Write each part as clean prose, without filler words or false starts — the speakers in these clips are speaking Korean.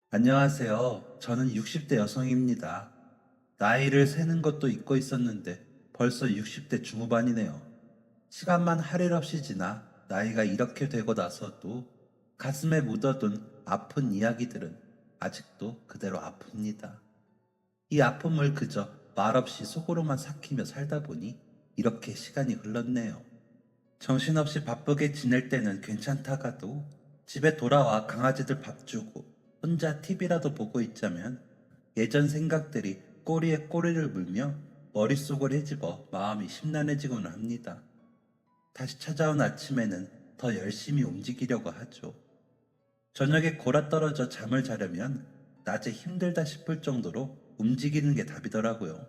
안녕하세요. 저는 60대 여성입니다. 나이를 세는 것도 잊고 있었는데 벌써 60대 중후반이네요. 시간만 할 일 없이 지나 나이가 이렇게 되고 나서도 가슴에 묻어둔 아픈 이야기들은 아직도 그대로 아픕니다. 이 아픔을 그저 말없이 속으로만 삭히며 살다 보니 이렇게 시간이 흘렀네요. 정신없이 바쁘게 지낼 때는 괜찮다가도 집에 돌아와 강아지들 밥 주고 혼자 TV라도 보고 있자면 예전 생각들이 꼬리에 꼬리를 물며 머릿속을 헤집어 마음이 심란해지곤 합니다. 다시 찾아온 아침에는 더 열심히 움직이려고 하죠. 저녁에 골아떨어져 잠을 자려면 낮에 힘들다 싶을 정도로 움직이는 게 답이더라고요.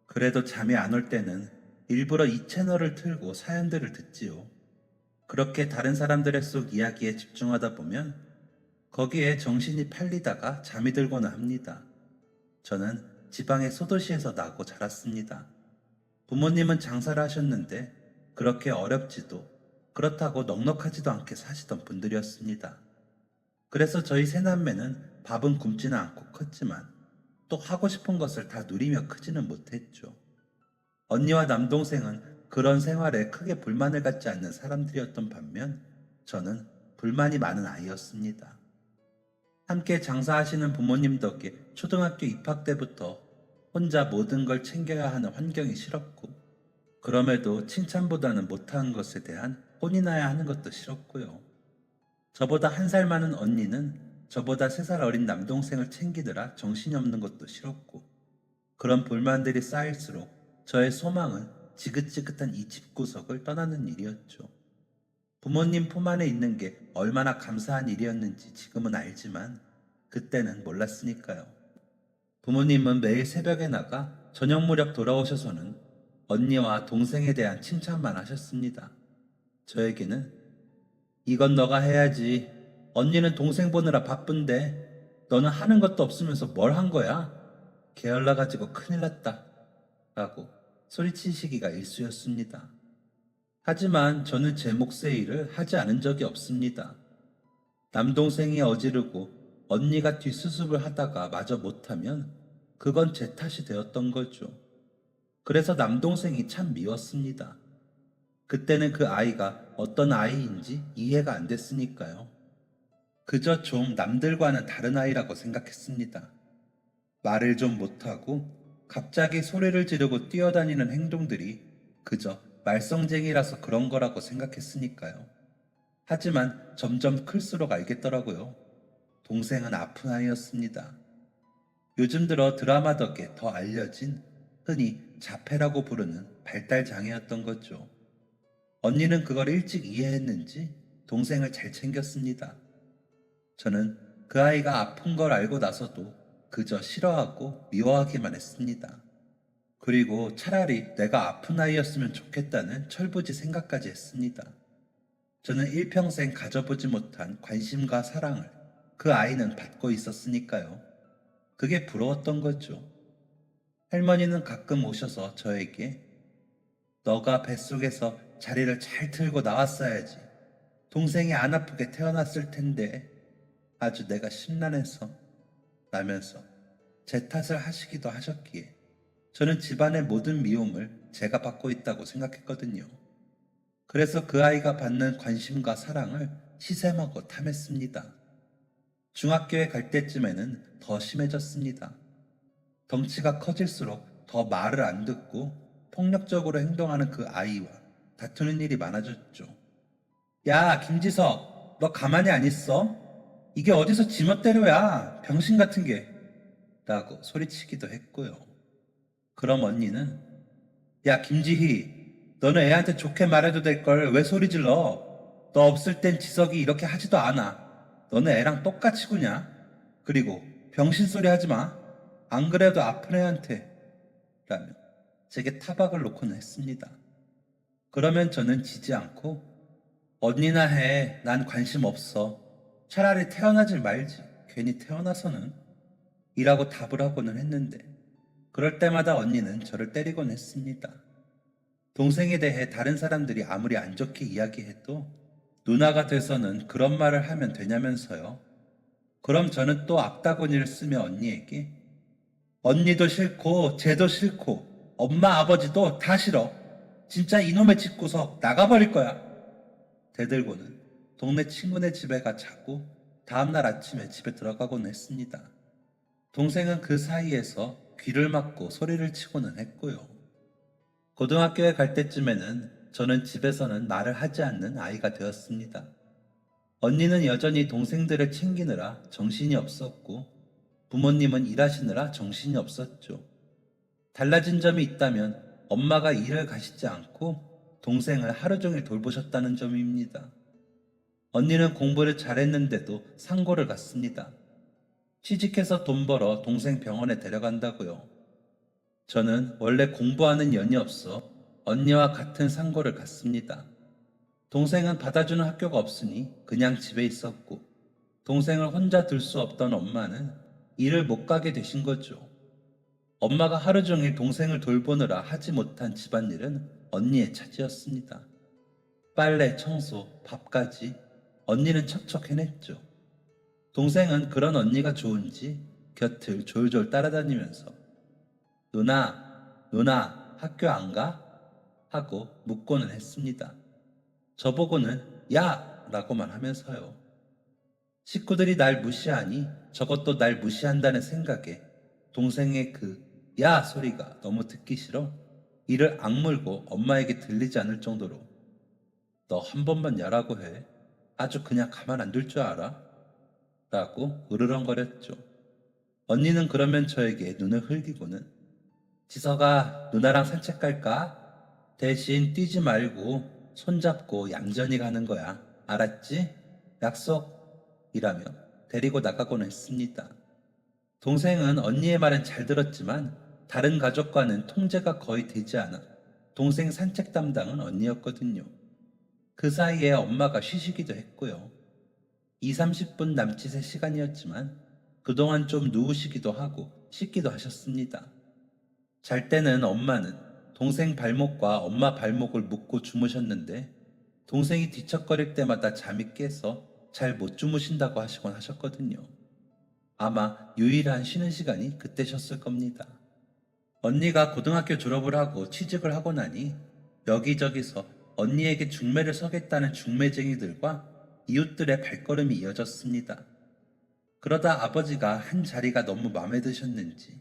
그래도 잠이 안 올 때는 일부러 이 채널을 틀고 사연들을 듣지요. 그렇게 다른 사람들의 속 이야기에 집중하다 보면 거기에 정신이 팔리다가 잠이 들거나 합니다. 저는 지방의 소도시에서 나고 자랐습니다. 부모님은 장사를 하셨는데 그렇게 어렵지도 그렇다고 넉넉하지도 않게 사시던 분들이었습니다. 그래서 저희 세남매는 밥은 굶지는 않고 컸지만 또 하고 싶은 것을 다 누리며 크지는 못했죠. 언니와 남동생은 그런 생활에 크게 불만을 갖지 않는 사람들이었던 반면 저는 불만이 많은 아이였습니다. 함께 장사하시는 부모님 덕에 초등학교 입학 때부터 혼자 모든 걸 챙겨야 하는 환경이 싫었고, 그럼에도 칭찬보다는 못하는 것에 대한 혼이 나야 하는 것도 싫었고요. 저보다 한 살 많은 언니는 저보다 3살 어린 남동생을 챙기느라 정신이 없는 것도 싫었고, 그런 불만들이 쌓일수록 저의 소망은 지긋지긋한 이 집구석을 떠나는 일이었죠. 부모님 품 안에 있는 게 얼마나 감사한 일이었는지 지금은 알지만 그때는 몰랐으니까요. 부모님은 매일 새벽에 나가 저녁 무렵 돌아오셔서는 언니와 동생에 대한 칭찬만 하셨습니다. 저에게는 이건 너가 해야지. 언니는 동생 보느라 바쁜데 너는 하는 것도 없으면서 뭘 한 거야? 게을러가지고 큰일 났다. 라고 소리치시기가 일쑤였습니다. 하지만 저는 제 몫의 일을 하지 않은 적이 없습니다. 남동생이 어지르고 언니가 뒷수습을 하다가 마저 못하면 그건 제 탓이 되었던 거죠. 그래서 남동생이 참 미웠습니다. 그때는 그 아이가 어떤 아이인지 이해가 안 됐으니까요. 그저 좀 남들과는 다른 아이라고 생각했습니다. 말을 좀 못하고 갑자기 소리를 지르고 뛰어다니는 행동들이 그저 말썽쟁이라서 그런 거라고 생각했으니까요. 하지만 점점 클수록 알겠더라고요. 동생은 아픈 아이였습니다. 요즘 들어 드라마 덕에 더 알려진 흔히 자폐라고 부르는 발달 장애였던 거죠. 언니는 그걸 일찍 이해했는지 동생을 잘 챙겼습니다. 저는 그 아이가 아픈 걸 알고 나서도 그저 싫어하고 미워하기만 했습니다. 그리고 차라리 내가 아픈 아이였으면 좋겠다는 철부지 생각까지 했습니다. 저는 일평생 가져보지 못한 관심과 사랑을 그 아이는 받고 있었으니까요. 그게 부러웠던 거죠. 할머니는 가끔 오셔서 저에게 너가 뱃속에서 자리를 잘 틀고 나왔어야지. 동생이 안 아프게 태어났을 텐데 아주 내가 심란해서 라면서 제 탓을 하시기도 하셨기에 저는 집안의 모든 미움을 제가 받고 있다고 생각했거든요. 그래서 그 아이가 받는 관심과 사랑을 시샘하고 탐했습니다. 중학교에 갈 때쯤에는 더 심해졌습니다. 덩치가 커질수록 더 말을 안 듣고 폭력적으로 행동하는 그 아이와 다투는 일이 많아졌죠. 야, 김지석, 너 가만히 안 있어? 이게 어디서 지멋대로야, 병신 같은 게. 라고 소리치기도 했고요. 그럼 언니는 야, 김지희, 너는 애한테 좋게 말해도 될 걸 왜 소리 질러? 너 없을 땐 지석이 이렇게 하지도 않아. 너는 애랑 똑같이 구냐? 그리고 병신 소리 하지 마. 안 그래도 아픈 애한테. 라며 제게 타박을 놓고는 했습니다. 그러면 저는 지지 않고 언니나 해. 난 관심 없어. 차라리 태어나질 말지. 괜히 태어나서는. 이라고 답을 하고는 했는데 그럴 때마다 언니는 저를 때리곤 했습니다. 동생에 대해 다른 사람들이 아무리 안 좋게 이야기해도 누나가 돼서는 그런 말을 하면 되냐면서요. 그럼 저는 또 악다구니를 쓰며 언니에게 언니도 싫고 쟤도 싫고 엄마 아버지도 다 싫어. 진짜 이놈의 집구석 나가버릴 거야. 대들고는 동네 친구네 집에 가 자고 다음날 아침에 집에 들어가곤 했습니다. 동생은 그 사이에서 귀를 막고 소리를 치고는 했고요. 고등학교에 갈 때쯤에는 저는 집에서는 말을 하지 않는 아이가 되었습니다. 언니는 여전히 동생들을 챙기느라 정신이 없었고 부모님은 일하시느라 정신이 없었죠. 달라진 점이 있다면 엄마가 일을 가시지 않고 동생을 하루 종일 돌보셨다는 점입니다. 언니는 공부를 잘했는데도 상고를 갔습니다. 취직해서 돈 벌어 동생 병원에 데려간다고요. 저는 원래 공부하는 연이 없어 언니와 같은 상고를 갔습니다. 동생은 받아주는 학교가 없으니 그냥 집에 있었고 동생을 혼자 둘 수 없던 엄마는 일을 못 가게 되신 거죠. 엄마가 하루 종일 동생을 돌보느라 하지 못한 집안일은 언니의 차지였습니다. 빨래, 청소, 밥까지 언니는 척척 해냈죠. 동생은 그런 언니가 좋은지 곁을 졸졸 따라다니면서 누나 학교 안 가? 하고 묻고는 했습니다. 저보고는 야! 라고만 하면서요. 식구들이 날 무시하니 저것도 날 무시한다는 생각에 동생의 그 야! 소리가 너무 듣기 싫어 이를 악물고 엄마에게 들리지 않을 정도로 너 한 번만 야라고 해. 아주 그냥 가만 안 둘 줄 알아? 라고 으르렁거렸죠. 언니는 그러면 저에게 눈을 흘기고는 지석아 누나랑 산책 갈까? 대신 뛰지 말고 손잡고 얌전히 가는 거야. 알았지? 약속! 이라며 데리고 나가곤 했습니다. 동생은 언니의 말은 잘 들었지만 다른 가족과는 통제가 거의 되지 않아 동생 산책 담당은 언니였거든요. 그 사이에 엄마가 쉬시기도 했고요. 2, 30분 남짓의 시간이었지만 그동안 좀 누우시기도 하고 씻기도 하셨습니다. 잘 때는 엄마는 동생 발목과 엄마 발목을 묶고 주무셨는데 동생이 뒤척거릴 때마다 잠이 깨서 잘 못 주무신다고 하시곤 하셨거든요. 아마 유일한 쉬는 시간이 그때셨을 겁니다. 언니가 고등학교 졸업을 하고 취직을 하고 나니 여기저기서 언니에게 중매를 서겠다는 중매쟁이들과 이웃들의 발걸음이 이어졌습니다. 그러다 아버지가 한 자리가 너무 마음에 드셨는지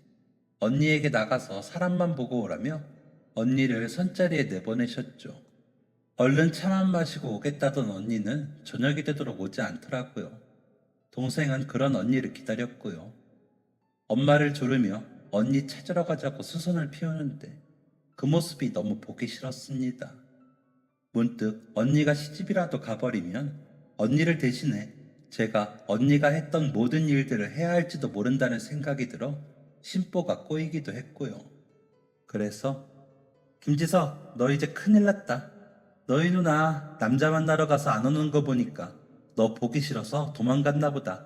언니에게 나가서 사람만 보고 오라며 언니를 선자리에 내보내셨죠. 얼른 차만 마시고 오겠다던 언니는 저녁이 되도록 오지 않더라고요. 동생은 그런 언니를 기다렸고요. 엄마를 조르며 언니 찾으러 가자고 수선을 피우는데 그 모습이 너무 보기 싫었습니다. 문득 언니가 시집이라도 가버리면 언니를 대신해 제가 언니가 했던 모든 일들을 해야 할지도 모른다는 생각이 들어 심보가 꼬이기도 했고요. 그래서 김지석 너 이제 큰일 났다. 너희 누나 남자 만나러 가서 안 오는 거 보니까 너 보기 싫어서 도망갔나 보다.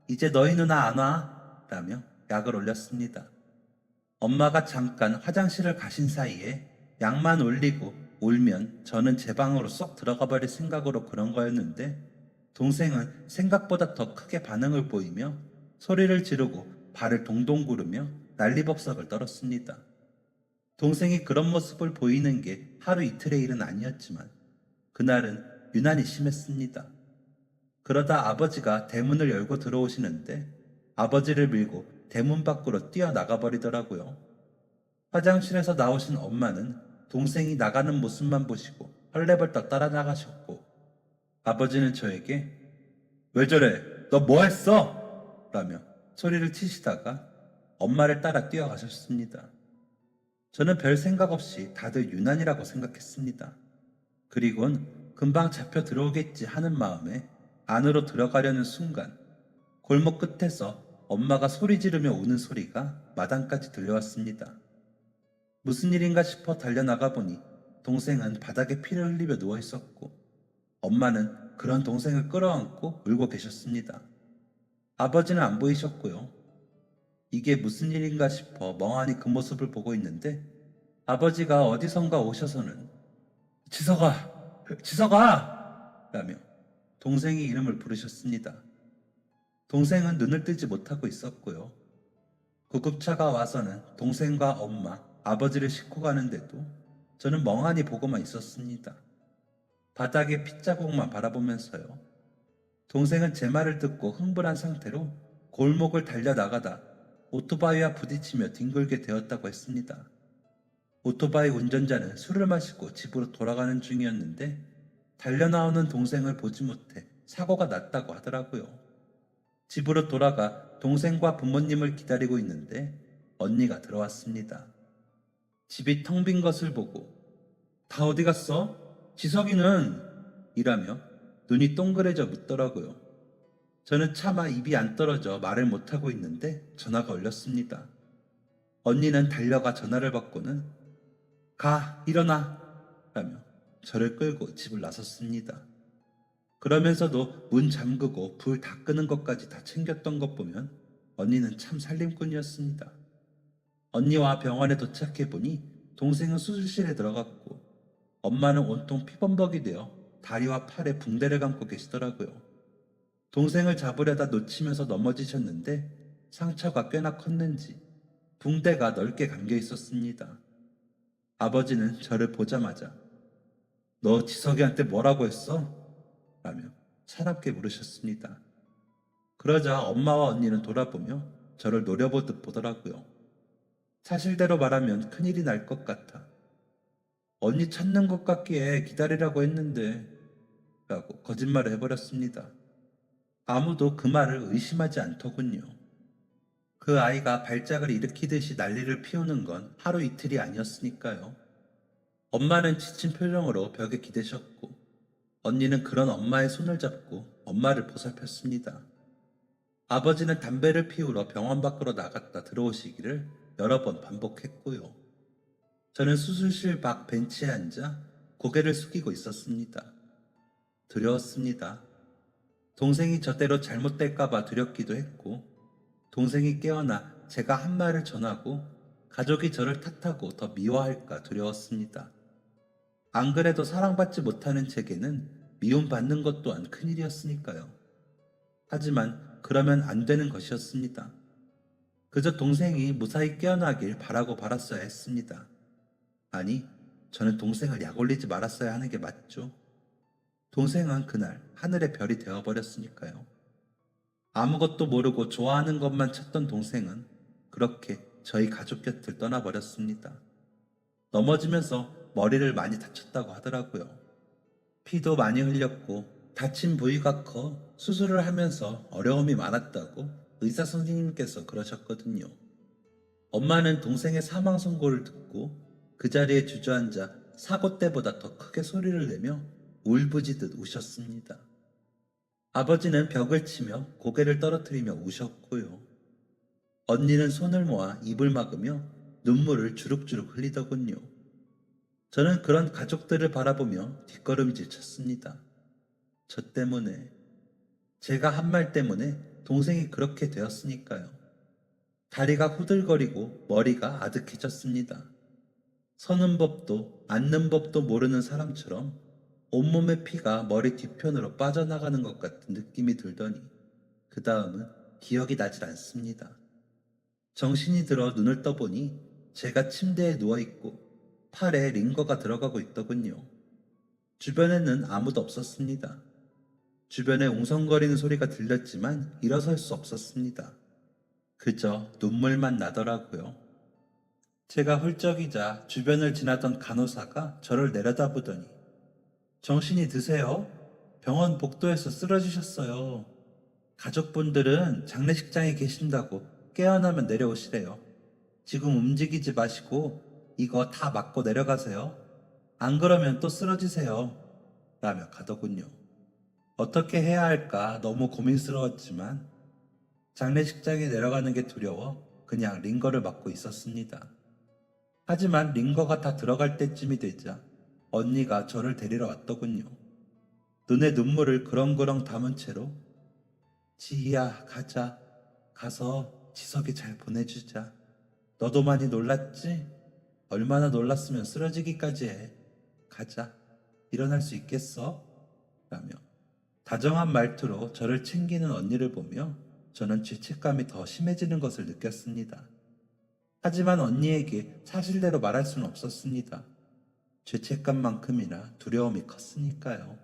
이제 너희 누나 안 와. 라며 약을 올렸습니다. 엄마가 잠깐 화장실을 가신 사이에 약만 올리고 울면 저는 제 방으로 쏙 들어가 버릴 생각으로 그런 거였는데 동생은 생각보다 더 크게 반응을 보이며 소리를 지르고 발을 동동 구르며 난리법석을 떨었습니다. 동생이 그런 모습을 보이는 게 하루 이틀의 일은 아니었지만 그날은 유난히 심했습니다. 그러다 아버지가 대문을 열고 들어오시는데 아버지를 밀고 대문 밖으로 뛰어나가 버리더라고요. 화장실에서 나오신 엄마는 동생이 나가는 모습만 보시고 헐레벌떡 따라 나가셨고 아버지는 저에게 왜 저래? 너 뭐 했어? 라며 소리를 치시다가 엄마를 따라 뛰어가셨습니다. 저는 별 생각 없이 다들 유난이라고 생각했습니다. 그리곤 금방 잡혀 들어오겠지 하는 마음에 안으로 들어가려는 순간 골목 끝에서 엄마가 소리 지르며 우는 소리가 마당까지 들려왔습니다. 무슨 일인가 싶어 달려나가 보니 동생은 바닥에 피를 흘리며 누워있었고 엄마는 그런 동생을 끌어안고 울고 계셨습니다. 아버지는 안 보이셨고요. 이게 무슨 일인가 싶어 멍하니 그 모습을 보고 있는데 아버지가 어디선가 오셔서는 지석아! 지석아! 라며 동생의 이름을 부르셨습니다. 동생은 눈을 뜨지 못하고 있었고요. 구급차가 와서는 동생과 엄마, 아버지를 싣고 가는데도 저는 멍하니 보고만 있었습니다. 바닥에 핏자국만 바라보면서요. 동생은 제 말을 듣고 흥분한 상태로 골목을 달려나가다 오토바이와 부딪히며 뒹굴게 되었다고 했습니다. 오토바이 운전자는 술을 마시고 집으로 돌아가는 중이었는데 달려나오는 동생을 보지 못해 사고가 났다고 하더라고요. 집으로 돌아가 동생과 부모님을 기다리고 있는데 언니가 들어왔습니다. 집이 텅 빈 것을 보고 다 어디 갔어? 지석이는? 이라며 눈이 동그래져 묻더라고요. 저는 차마 입이 안 떨어져 말을 못하고 있는데 전화가 울렸습니다. 언니는 달려가 전화를 받고는 가, 일어나! 라며 저를 끌고 집을 나섰습니다. 그러면서도 문 잠그고 불 다 끄는 것까지 다 챙겼던 것 보면 언니는 참 살림꾼이었습니다. 언니와 병원에 도착해 보니 동생은 수술실에 들어갔고 엄마는 온통 피범벅이 되어 다리와 팔에 붕대를 감고 계시더라고요. 동생을 잡으려다 놓치면서 넘어지셨는데 상처가 꽤나 컸는지 붕대가 넓게 감겨 있었습니다. 아버지는 저를 보자마자 너 지석이한테 뭐라고 했어? 라며 사납게 물으셨습니다. 그러자 엄마와 언니는 돌아보며 저를 노려보듯 보더라고요. 사실대로 말하면 큰일이 날 것 같아. 언니 찾는 것 같기에 기다리라고 했는데 라고 거짓말을 해버렸습니다. 아무도 그 말을 의심하지 않더군요. 그 아이가 발작을 일으키듯이 난리를 피우는 건 하루 이틀이 아니었으니까요. 엄마는 지친 표정으로 벽에 기대셨고 언니는 그런 엄마의 손을 잡고 엄마를 보살폈습니다. 아버지는 담배를 피우러 병원 밖으로 나갔다 들어오시기를 여러 번 반복했고요. 저는 수술실 밖 벤치에 앉아 고개를 숙이고 있었습니다. 두려웠습니다. 동생이 저대로 잘못될까봐 두렵기도 했고 동생이 깨어나 제가 한 말을 전하고 가족이 저를 탓하고 더 미워할까 두려웠습니다. 안 그래도 사랑받지 못하는 제게는 미움받는 것 또한 큰일이었으니까요. 하지만 그러면 안 되는 것이었습니다. 그저 동생이 무사히 깨어나길 바라고 바랐어야 했습니다. 아니, 저는 동생을 약올리지 말았어야 하는 게 맞죠. 동생은 그날 하늘의 별이 되어버렸으니까요. 아무것도 모르고 좋아하는 것만 찾던 동생은 그렇게 저희 가족 곁을 떠나버렸습니다. 넘어지면서 머리를 많이 다쳤다고 하더라고요. 피도 많이 흘렸고 다친 부위가 커 수술을 하면서 어려움이 많았다고 의사 선생님께서 그러셨거든요. 엄마는 동생의 사망 선고를 듣고 그 자리에 주저앉아 사고 때보다 더 크게 소리를 내며 울부짖듯 우셨습니다. 아버지는 벽을 치며 고개를 떨어뜨리며 우셨고요. 언니는 손을 모아 입을 막으며 눈물을 주룩주룩 흘리더군요. 저는 그런 가족들을 바라보며 뒷걸음질 쳤습니다. 저 때문에, 제가 한 말 때문에 동생이 그렇게 되었으니까요. 다리가 후들거리고 머리가 아득해졌습니다. 서는 법도 앉는 법도 모르는 사람처럼 온몸의 피가 머리 뒤편으로 빠져나가는 것 같은 느낌이 들더니 그 다음은 기억이 나질 않습니다. 정신이 들어 눈을 떠보니 제가 침대에 누워있고 팔에 링거가 들어가고 있더군요. 주변에는 아무도 없었습니다. 주변에 웅성거리는 소리가 들렸지만 일어설 수 없었습니다. 그저 눈물만 나더라고요. 제가 훌쩍이자 주변을 지나던 간호사가 저를 내려다보더니 정신이 드세요? 병원 복도에서 쓰러지셨어요. 가족분들은 장례식장에 계신다고 깨어나면 내려오시래요. 지금 움직이지 마시고 이거 다 맞고 내려가세요. 안 그러면 또 쓰러지세요. 라며 가더군요. 어떻게 해야 할까 너무 고민스러웠지만 장례식장에 내려가는 게 두려워 그냥 링거를 맞고 있었습니다. 하지만 링거가 다 들어갈 때쯤이 되자 언니가 저를 데리러 왔더군요. 눈에 눈물을 그렁그렁 담은 채로 지희야 가자. 가서 지석이 잘 보내주자. 너도 많이 놀랐지? 얼마나 놀랐으면 쓰러지기까지 해. 가자. 일어날 수 있겠어? 라며 다정한 말투로 저를 챙기는 언니를 보며 저는 죄책감이 더 심해지는 것을 느꼈습니다. 하지만 언니에게 사실대로 말할 수는 없었습니다. 죄책감만큼이나 두려움이 컸으니까요.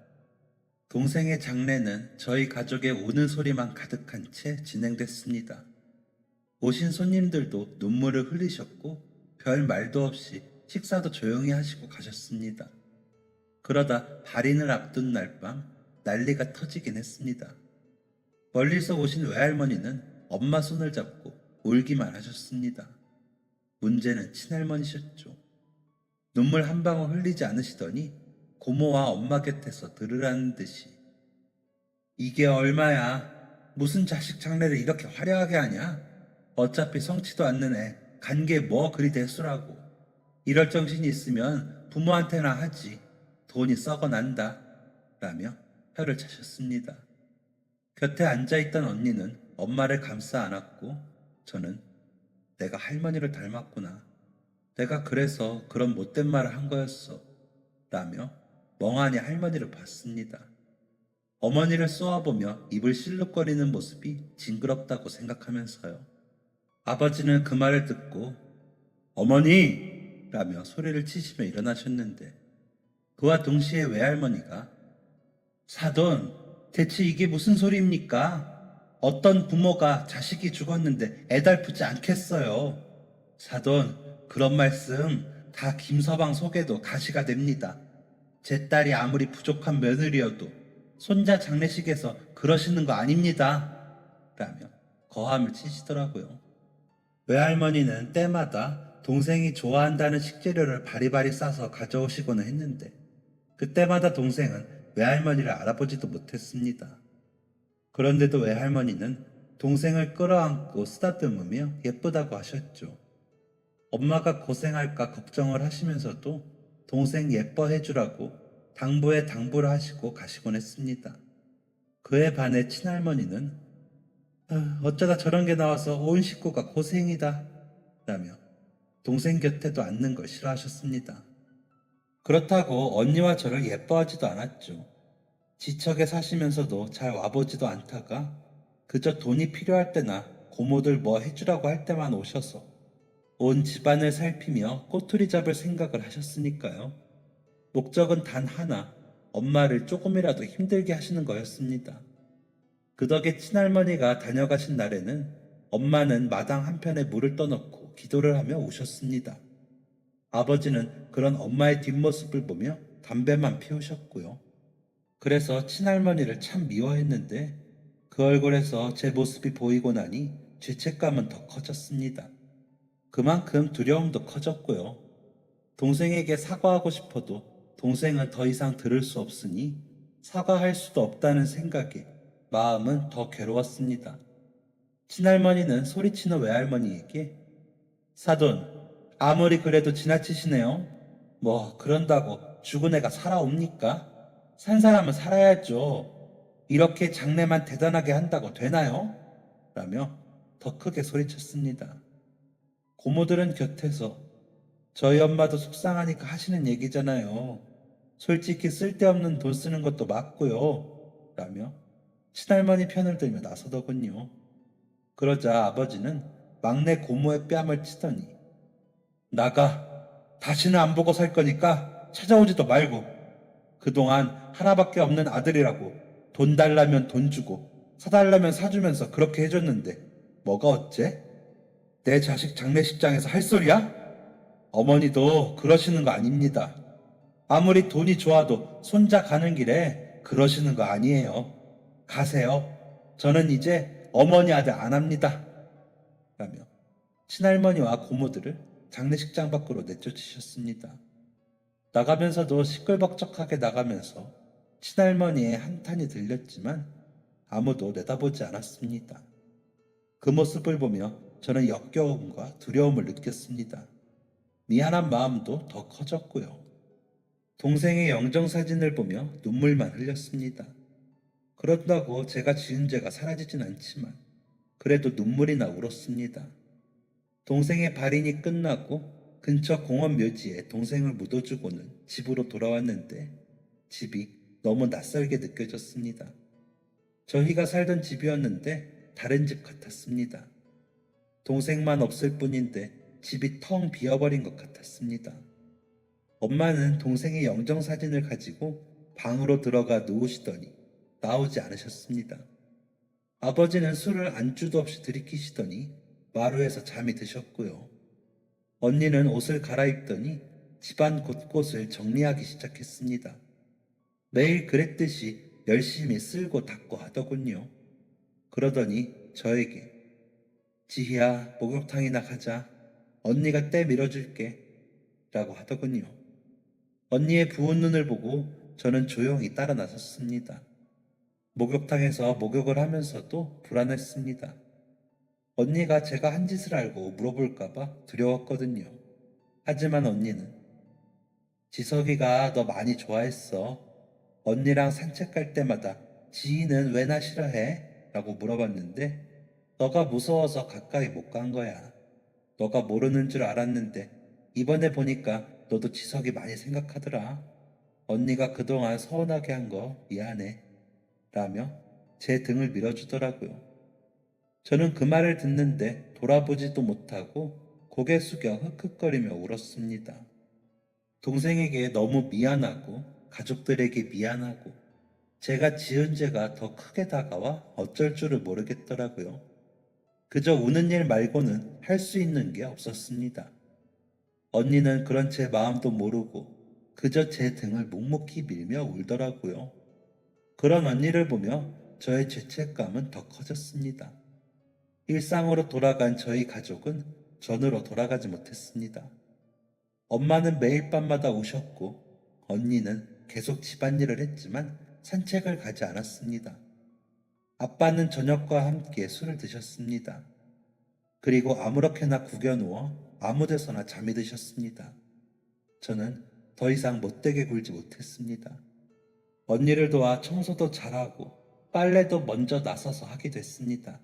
동생의 장례는 저희 가족의 우는 소리만 가득한 채 진행됐습니다. 오신 손님들도 눈물을 흘리셨고 별 말도 없이 식사도 조용히 하시고 가셨습니다. 그러다 발인을 앞둔 날 밤 난리가 터지긴 했습니다. 멀리서 오신 외할머니는 엄마 손을 잡고 울기만 하셨습니다. 문제는 친할머니셨죠. 눈물 한 방울 흘리지 않으시더니 고모와 엄마 곁에서 들으라는 듯이 이게 얼마야? 무슨 자식 장례를 이렇게 화려하게 하냐? 어차피 성치도 않는 애 간 게 뭐 그리 대수라고. 이럴 정신이 있으면 부모한테나 하지. 돈이 썩어난다. 라며 혀를 차셨습니다. 곁에 앉아있던 언니는 엄마를 감싸 안았고 저는 내가 할머니를 닮았구나. 내가 그래서 그런 못된 말을 한 거였어. 라며 멍하니 할머니를 봤습니다. 어머니를 쏘아보며 입을 실룩거리는 모습이 징그럽다고 생각하면서요. 아버지는 그 말을 듣고 어머니! 라며 소리를 치시며 일어나셨는데 그와 동시에 외할머니가 사돈, 대체 이게 무슨 소리입니까? 어떤 부모가 자식이 죽었는데 애달프지 않겠어요. 사돈, 그런 말씀 다 김서방 속에도 가시가 됩니다. 제 딸이 아무리 부족한 며느리여도 손자 장례식에서 그러시는 거 아닙니다. 라며 거함을 치시더라고요. 외할머니는 때마다 동생이 좋아한다는 식재료를 바리바리 싸서 가져오시고는 했는데 그때마다 동생은 외할머니를 알아보지도 못했습니다. 그런데도 외할머니는 동생을 끌어안고 쓰다듬으며 예쁘다고 하셨죠. 엄마가 고생할까 걱정을 하시면서도 동생 예뻐해주라고 당부에 당부를 하시고 가시곤 했습니다. 그에 반해 친할머니는 어쩌다 저런 게 나와서 온 식구가 고생이다 라며 동생 곁에도 앉는 걸 싫어하셨습니다. 그렇다고 언니와 저를 예뻐하지도 않았죠. 지척에 사시면서도 잘 와보지도 않다가 그저 돈이 필요할 때나 고모들 뭐 해주라고 할 때만 오셔서 온 집안을 살피며 꼬투리 잡을 생각을 하셨으니까요. 목적은 단 하나, 엄마를 조금이라도 힘들게 하시는 거였습니다. 그 덕에 친할머니가 다녀가신 날에는 엄마는 마당 한편에 물을 떠놓고 기도를 하며 우셨습니다. 아버지는 그런 엄마의 뒷모습을 보며 담배만 피우셨고요. 그래서 친할머니를 참 미워했는데 그 얼굴에서 제 모습이 보이고 나니 죄책감은 더 커졌습니다. 그만큼 두려움도 커졌고요. 동생에게 사과하고 싶어도 동생은 더 이상 들을 수 없으니 사과할 수도 없다는 생각에 마음은 더 괴로웠습니다. 친할머니는 소리치는 외할머니에게 사돈, 아무리 그래도 지나치시네요. 뭐 그런다고 죽은 애가 살아옵니까? 산 사람은 살아야죠. 이렇게 장래만 대단하게 한다고 되나요? 라며 더 크게 소리쳤습니다. 고모들은 곁에서 저희 엄마도 속상하니까 하시는 얘기잖아요. 솔직히 쓸데없는 돈 쓰는 것도 맞고요. 라며 친할머니 편을 들며 나서더군요. 그러자 아버지는 막내 고모의 뺨을 치더니 나가. 다시는 안 보고 살 거니까 찾아오지도 말고. 그동안 하나밖에 없는 아들이라고 돈 달라면 돈 주고 사달라면 사주면서 그렇게 해줬는데 뭐가 어째? 내 자식 장례식장에서 할 소리야? 어머니도 그러시는 거 아닙니다. 아무리 돈이 좋아도 손자 가는 길에 그러시는 거 아니에요. 가세요. 저는 이제 어머니 아들 안 합니다. 라며 친할머니와 고모들을 장례식장 밖으로 내쫓으셨습니다. 나가면서도 시끌벅적하게 나가면서 친할머니의 한탄이 들렸지만 아무도 내다보지 않았습니다. 그 모습을 보며 저는 역겨움과 두려움을 느꼈습니다. 미안한 마음도 더 커졌고요. 동생의 영정사진을 보며 눈물만 흘렸습니다. 그런다고 제가 지은 죄가 사라지진 않지만 그래도 눈물이나 울었습니다. 동생의 발인이 끝나고 근처 공원 묘지에 동생을 묻어주고는 집으로 돌아왔는데 집이 너무 낯설게 느껴졌습니다. 저희가 살던 집이었는데 다른 집 같았습니다. 동생만 없을 뿐인데 집이 텅 비어버린 것 같았습니다. 엄마는 동생의 영정사진을 가지고 방으로 들어가 누우시더니 나오지 않으셨습니다. 아버지는 술을 안주도 없이 들이키시더니 마루에서 잠이 드셨고요. 언니는 옷을 갈아입더니 집안 곳곳을 정리하기 시작했습니다. 매일 그랬듯이 열심히 쓸고 닦고 하더군요. 그러더니 저에게 지희야 목욕탕이나 가자. 언니가 때 밀어줄게 라고 하더군요. 언니의 부은 눈을 보고 저는 조용히 따라 나섰습니다. 목욕탕에서 목욕을 하면서도 불안했습니다. 언니가 제가 한 짓을 알고 물어볼까봐 두려웠거든요. 하지만 언니는 지석이가 너 많이 좋아했어. 언니랑 산책 갈 때마다 지희는 왜 나 싫어해? 라고 물어봤는데 너가 무서워서 가까이 못 간 거야. 너가 모르는 줄 알았는데 이번에 보니까 너도 지석이 많이 생각하더라. 언니가 그동안 서운하게 한 거 미안해. 라며 제 등을 밀어주더라고요. 저는 그 말을 듣는데 돌아보지도 못하고 고개 숙여 흑흑거리며 울었습니다. 동생에게 너무 미안하고 가족들에게 미안하고 제가 지은 죄가 더 크게 다가와 어쩔 줄을 모르겠더라고요. 그저 우는 일 말고는 할 수 있는 게 없었습니다. 언니는 그런 제 마음도 모르고 그저 제 등을 묵묵히 밀며 울더라고요. 그런 언니를 보며 저의 죄책감은 더 커졌습니다. 일상으로 돌아간 저희 가족은 전으로 돌아가지 못했습니다. 엄마는 매일 밤마다 우셨고 언니는 계속 집안일을 했지만 산책을 가지 않았습니다. 아빠는 저녁과 함께 술을 드셨습니다. 그리고 아무렇게나 구겨 누워 아무 데서나 잠이 드셨습니다. 저는 더 이상 못되게 굴지 못했습니다. 언니를 도와 청소도 잘하고 빨래도 먼저 나서서 하게 됐습니다.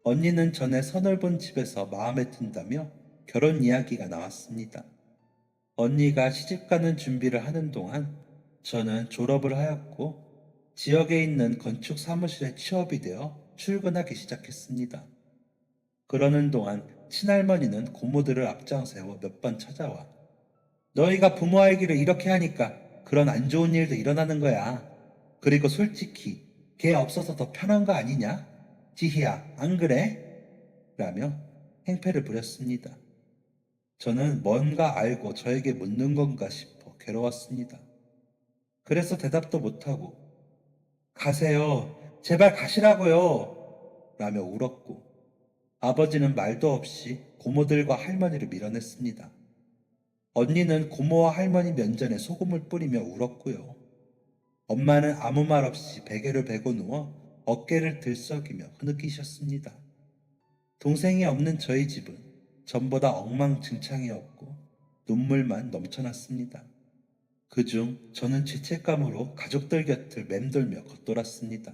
언니는 전에 선을 본 집에서 마음에 든다며 결혼 이야기가 나왔습니다. 언니가 시집가는 준비를 하는 동안 저는 졸업을 하였고 지역에 있는 건축 사무실에 취업이 되어 출근하기 시작했습니다. 그러는 동안 친할머니는 고모들을 앞장 세워 몇 번 찾아와 너희가 부모 알기를 이렇게 하니까 그런 안 좋은 일도 일어나는 거야. 그리고 솔직히 걔 없어서 더 편한 거 아니냐? 지희야, 안 그래? 라며 행패를 부렸습니다. 저는 뭔가 알고 저에게 묻는 건가 싶어 괴로웠습니다. 그래서 대답도 못하고 가세요. 제발 가시라고요. 라며 울었고 아버지는 말도 없이 고모들과 할머니를 밀어냈습니다. 언니는 고모와 할머니 면전에 소금을 뿌리며 울었고요. 엄마는 아무 말 없이 베개를 베고 누워 어깨를 들썩이며 흐느끼셨습니다. 동생이 없는 저희 집은 전보다 엉망진창이었고 눈물만 넘쳐났습니다. 그중 저는 죄책감으로 가족들 곁을 맴돌며 겉돌았습니다.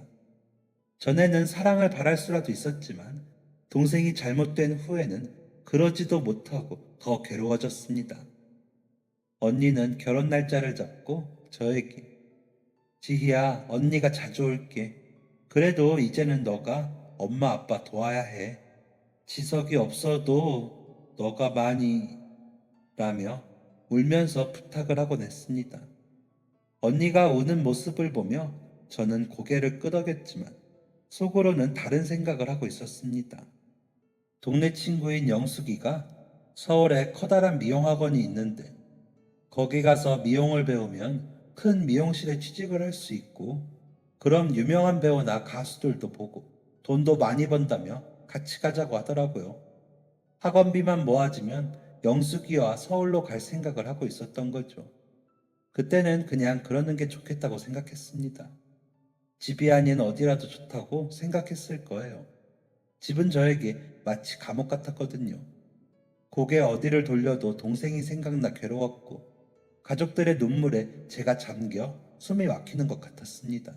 전에는 사랑을 바랄 수라도 있었지만 동생이 잘못된 후에는 그러지도 못하고 더 괴로워졌습니다. 언니는 결혼 날짜를 잡고 저에게 지희야, 언니가 자주 올게. 그래도 이제는 너가 엄마 아빠 도와야 해. 지석이 없어도 너가 많이 라며 울면서 부탁을 하곤 했습니다. 언니가 우는 모습을 보며 저는 고개를 끄덕였지만 속으로는 다른 생각을 하고 있었습니다. 동네 친구인 영숙이가 서울에 커다란 미용학원이 있는데 거기 가서 미용을 배우면 큰 미용실에 취직을 할 수 있고 그럼 유명한 배우나 가수들도 보고 돈도 많이 번다며 같이 가자고 하더라고요. 학원비만 모아지면 영숙이와 서울로 갈 생각을 하고 있었던 거죠. 그때는 그냥 그러는 게 좋겠다고 생각했습니다. 집이 아닌 어디라도 좋다고 생각했을 거예요. 집은 저에게 마치 감옥 같았거든요. 고개 어디를 돌려도 동생이 생각나 괴로웠고 가족들의 눈물에 제가 잠겨 숨이 막히는 것 같았습니다.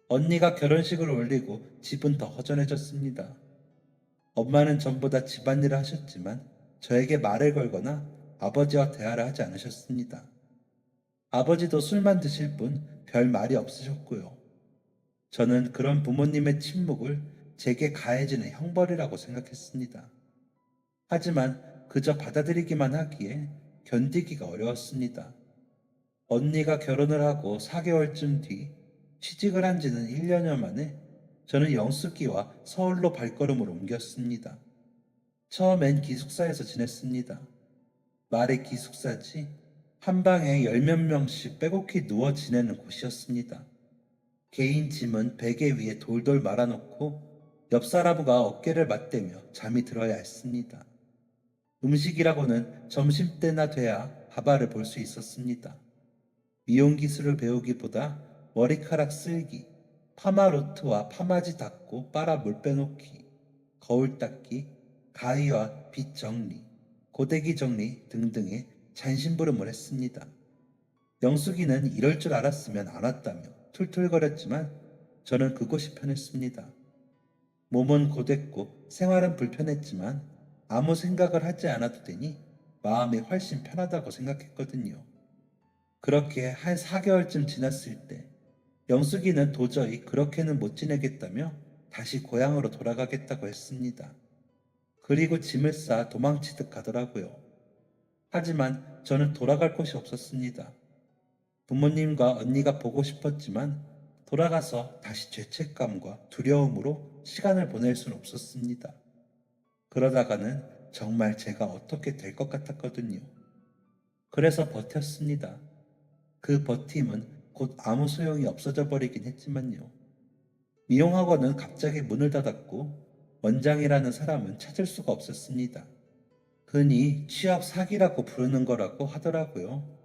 언니가 결혼식을 올리고 집은 더 허전해졌습니다. 엄마는 전보다 집안일을 하셨지만 저에게 말을 걸거나 아버지와 대화를 하지 않으셨습니다. 아버지도 술만 드실 뿐 별 말이 없으셨고요. 저는 그런 부모님의 침묵을 제게 가해지는 형벌이라고 생각했습니다. 하지만 그저 받아들이기만 하기에 견디기가 어려웠습니다. 언니가 결혼을 하고 4개월쯤 뒤 취직을 한 지는 1년여 만에 저는 영숙이와 서울로 발걸음을 옮겼습니다. 처음엔 기숙사에서 지냈습니다. 말의 기숙사지 한 방에 10몇 명씩 빼곡히 누워 지내는 곳이었습니다. 개인 짐은 베개 위에 돌돌 말아놓고 옆 사람과 어깨를 맞대며 잠이 들어야 했습니다. 음식이라고는 점심때나 돼야 밥알을 볼 수 있었습니다. 미용 기술을 배우기보다 머리카락 쓸기, 파마 로트와 파마지 닦고 빨아 물 빼놓기, 거울 닦기, 가위와 빗 정리, 고데기 정리 등등의 잔심부름을 했습니다. 영숙이는 이럴 줄 알았으면 안 왔다며 툴툴거렸지만 저는 그곳이 편했습니다. 몸은 고됐고 생활은 불편했지만 아무 생각을 하지 않아도 되니 마음이 훨씬 편하다고 생각했거든요. 그렇게 한 4개월쯤 지났을 때 영숙이는 도저히 그렇게는 못 지내겠다며 다시 고향으로 돌아가겠다고 했습니다. 그리고 짐을 싸 도망치듯 가더라고요. 하지만 저는 돌아갈 곳이 없었습니다. 부모님과 언니가 보고 싶었지만 돌아가서 다시 죄책감과 두려움으로 시간을 보낼 수는 없었습니다. 그러다가는 정말 제가 어떻게 될 것 같았거든요. 그래서 버텼습니다. 그 버팀은 곧 아무 소용이 없어져 버리긴 했지만요. 미용학원은 갑자기 문을 닫았고 원장이라는 사람은 찾을 수가 없었습니다. 흔히 취업 사기라고 부르는 거라고 하더라고요.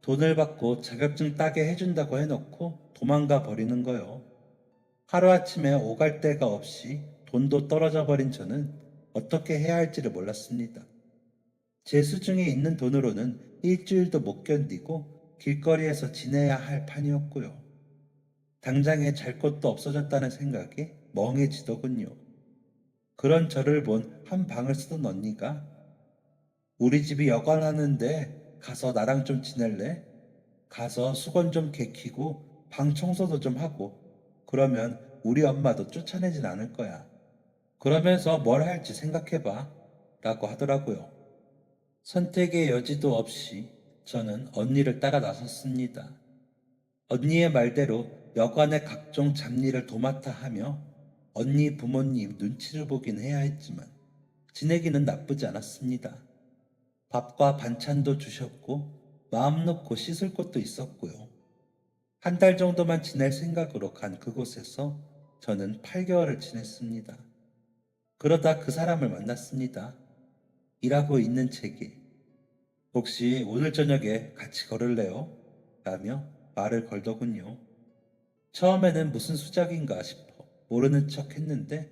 돈을 받고 자격증 따게 해준다고 해놓고 도망가 버리는 거요. 하루아침에 오갈 데가 없이 돈도 떨어져 버린 저는 어떻게 해야 할지를 몰랐습니다. 제 수중에 있는 돈으로는 일주일도 못 견디고 길거리에서 지내야 할 판이었고요. 당장에 잘 곳도 없어졌다는 생각에 멍해지더군요. 그런 저를 본 한 방을 쓰던 언니가 우리 집이 여관하는데 가서 나랑 좀 지낼래? 가서 수건 좀 개키고 방 청소도 좀 하고 그러면 우리 엄마도 쫓아내진 않을 거야. 그러면서 뭘 할지 생각해봐 라고 하더라고요. 선택의 여지도 없이 저는 언니를 따라 나섰습니다. 언니의 말대로 여관의 각종 잡일을 도맡아 하며 언니 부모님 눈치를 보긴 해야 했지만 지내기는 나쁘지 않았습니다. 밥과 반찬도 주셨고 마음 놓고 씻을 곳도 있었고요. 한 달 정도만 지낼 생각으로 간 그곳에서 저는 8개월을 지냈습니다. 그러다 그 사람을 만났습니다. 일하고 있는 제게 혹시 오늘 저녁에 같이 걸을래요? 라며 말을 걸더군요. 처음에는 무슨 수작인가 싶어 모르는 척 했는데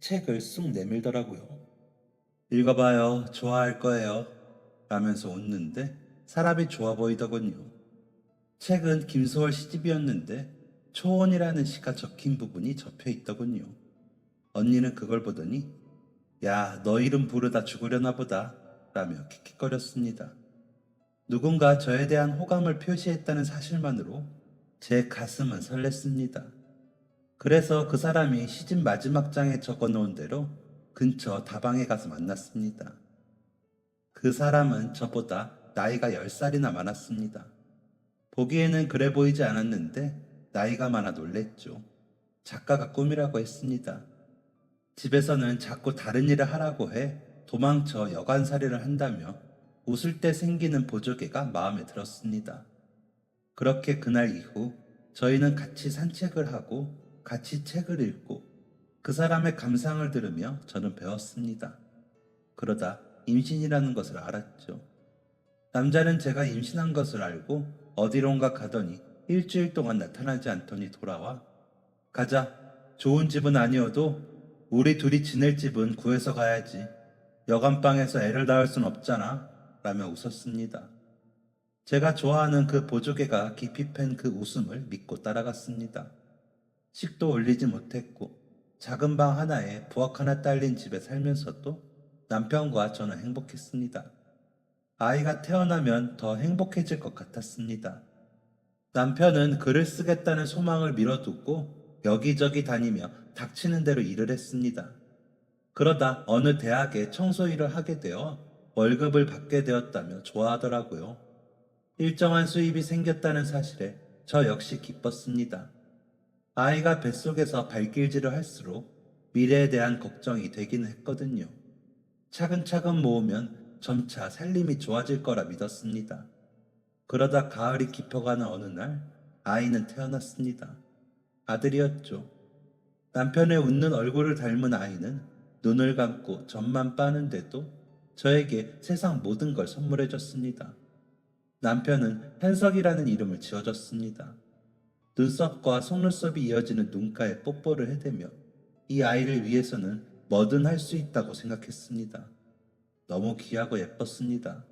책을 쑥 내밀더라고요. 읽어봐요. 좋아할 거예요. 라면서 웃는데 사람이 좋아 보이더군요. 책은 김소월 시집이었는데 초원이라는 시가 적힌 부분이 접혀 있더군요. 언니는 그걸 보더니 야, 너 이름 부르다 죽으려나 보다 라며 킥킥거렸습니다. 누군가 저에 대한 호감을 표시했다는 사실만으로 제 가슴은 설렜습니다. 그래서 그 사람이 시집 마지막 장에 적어놓은 대로 근처 다방에 가서 만났습니다. 그 사람은 저보다 나이가 10살이나 많았습니다. 보기에는 그래 보이지 않았는데 나이가 많아 놀랬죠. 작가가 꿈이라고 했습니다. 집에서는 자꾸 다른 일을 하라고 해 도망쳐 여관살이를 한다며 웃을 때 생기는 보조개가 마음에 들었습니다. 그렇게 그날 이후 저희는 같이 산책을 하고 같이 책을 읽고 그 사람의 감상을 들으며 저는 배웠습니다. 그러다 임신이라는 것을 알았죠. 남자는 제가 임신한 것을 알고 어디론가 가더니 일주일 동안 나타나지 않더니 돌아와 가자. 좋은 집은 아니어도 우리 둘이 지낼 집은 구해서 가야지. 여간방에서 애를 낳을 순 없잖아. 라며 웃었습니다. 제가 좋아하는 그 보조개가 깊이 팬 그 웃음을 믿고 따라갔습니다. 식도 올리지 못했고 작은 방 하나에 부엌 하나 딸린 집에 살면서도 남편과 저는 행복했습니다. 아이가 태어나면 더 행복해질 것 같았습니다. 남편은 글을 쓰겠다는 소망을 미뤄두고 여기저기 다니며 닥치는 대로 일을 했습니다. 그러다 어느 대학에 청소 일을 하게 되어 월급을 받게 되었다며 좋아하더라고요. 일정한 수입이 생겼다는 사실에 저 역시 기뻤습니다. 아이가 뱃속에서 발길질을 할수록 미래에 대한 걱정이 되긴 했거든요. 차근차근 모으면 점차 살림이 좋아질 거라 믿었습니다. 그러다 가을이 깊어가는 어느 날 아이는 태어났습니다. 아들이었죠. 남편의 웃는 얼굴을 닮은 아이는 눈을 감고 젖만 빠는데도 저에게 세상 모든 걸 선물해 줬습니다. 남편은 현석이라는 이름을 지어줬습니다. 눈썹과 속눈썹이 이어지는 눈가에 뽀뽀를 해대며 이 아이를 위해서는 뭐든 할 수 있다고 생각했습니다. 너무 귀하고 예뻤습니다.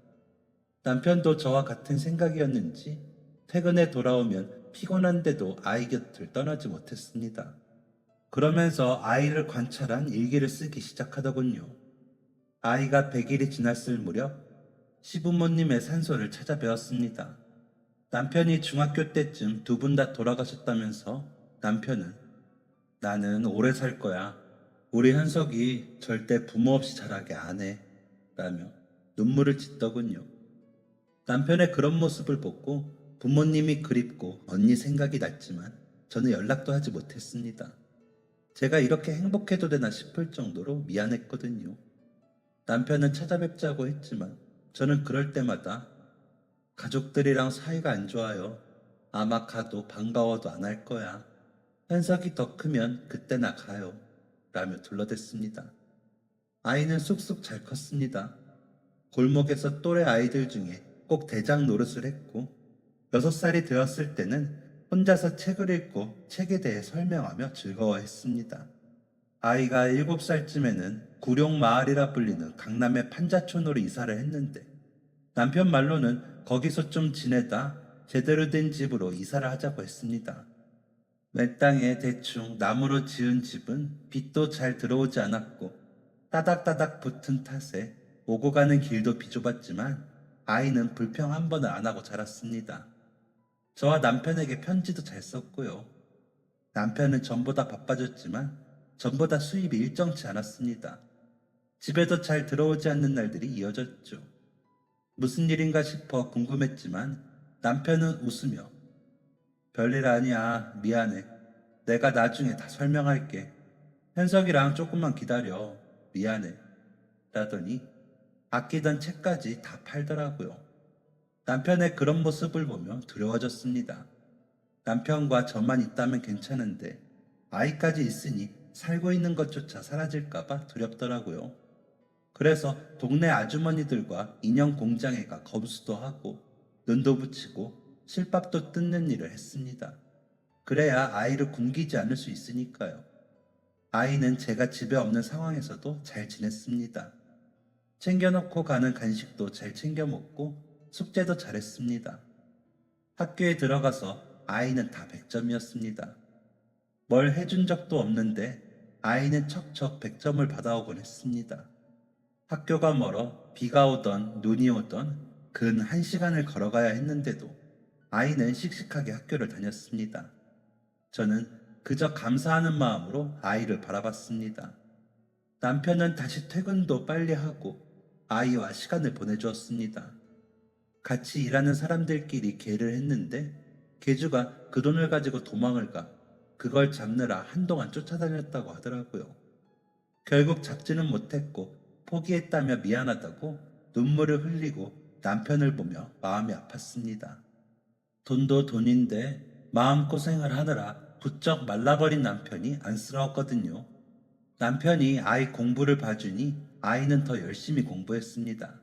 남편도 저와 같은 생각이었는지 퇴근에 돌아오면 피곤한데도 아이 곁을 떠나지 못했습니다. 그러면서 아이를 관찰한 일기를 쓰기 시작하더군요. 아이가 100일이 지났을 무렵 시부모님의 산소를 찾아뵈었습니다. 남편이 중학교 때쯤 두 분 다 돌아가셨다면서 남편은 나는 오래 살 거야. 우리 현석이 절대 부모 없이 자라게 안 해. 라며 눈물을 짓더군요. 남편의 그런 모습을 보고 부모님이 그립고 언니 생각이 났지만 저는 연락도 하지 못했습니다. 제가 이렇게 행복해도 되나 싶을 정도로 미안했거든요. 남편은 찾아뵙자고 했지만 저는 그럴 때마다 가족들이랑 사이가 안 좋아요. 아마 가도 반가워도 안 할 거야. 현석이 더 크면 그때나 가요. 라며 둘러댔습니다. 아이는 쑥쑥 잘 컸습니다. 골목에서 또래 아이들 중에 꼭 대장 노릇을 했고 6살이 되었을 때는 혼자서 책을 읽고 책에 대해 설명하며 즐거워했습니다. 아이가 7살쯤에는 구룡마을이라 불리는 강남의 판자촌으로 이사를 했는데 남편 말로는 거기서 좀 지내다 제대로 된 집으로 이사를 하자고 했습니다. 맨 땅에 대충 나무로 지은 집은 빛도 잘 들어오지 않았고 따닥따닥 붙은 탓에 오고 가는 길도 비좁았지만 아이는 불평 한 번을 안 하고 자랐습니다. 저와 남편에게 편지도 잘 썼고요. 남편은 전보다 바빠졌지만 전보다 수입이 일정치 않았습니다. 집에도 잘 들어오지 않는 날들이 이어졌죠. 무슨 일인가 싶어 궁금했지만 남편은 웃으며 별일 아니야. 미안해. 내가 나중에 다 설명할게. 현석이랑 조금만 기다려. 미안해. 라더니 아끼던 책까지 다 팔더라고요. 남편의 그런 모습을 보며 두려워졌습니다. 남편과 저만 있다면 괜찮은데 아이까지 있으니 살고 있는 것조차 사라질까봐 두렵더라고요. 그래서 동네 아주머니들과 인형 공장에 가 검수도 하고 눈도 붙이고 실밥도 뜯는 일을 했습니다. 그래야 아이를 굶기지 않을 수 있으니까요. 아이는 제가 집에 없는 상황에서도 잘 지냈습니다. 챙겨놓고 가는 간식도 잘 챙겨 먹고 숙제도 잘했습니다. 학교에 들어가서 아이는 다 100점이었습니다. 뭘 해준 적도 없는데 아이는 척척 100점을 받아오곤 했습니다. 학교가 멀어 비가 오던 눈이 오던 근 1시간을 걸어가야 했는데도 아이는 씩씩하게 학교를 다녔습니다. 저는 그저 감사하는 마음으로 아이를 바라봤습니다. 남편은 다시 퇴근도 빨리 하고 아이와 시간을 보내주었습니다. 같이 일하는 사람들끼리 계를 했는데 계주가 그 돈을 가지고 도망을 가 그걸 잡느라 한동안 쫓아다녔다고 하더라고요. 결국 잡지는 못했고 포기했다며 미안하다고 눈물을 흘리고 남편을 보며 마음이 아팠습니다. 돈도 돈인데 마음고생을 하느라 부쩍 말라버린 남편이 안쓰러웠거든요. 남편이 아이 공부를 봐주니 아이는 더 열심히 공부했습니다.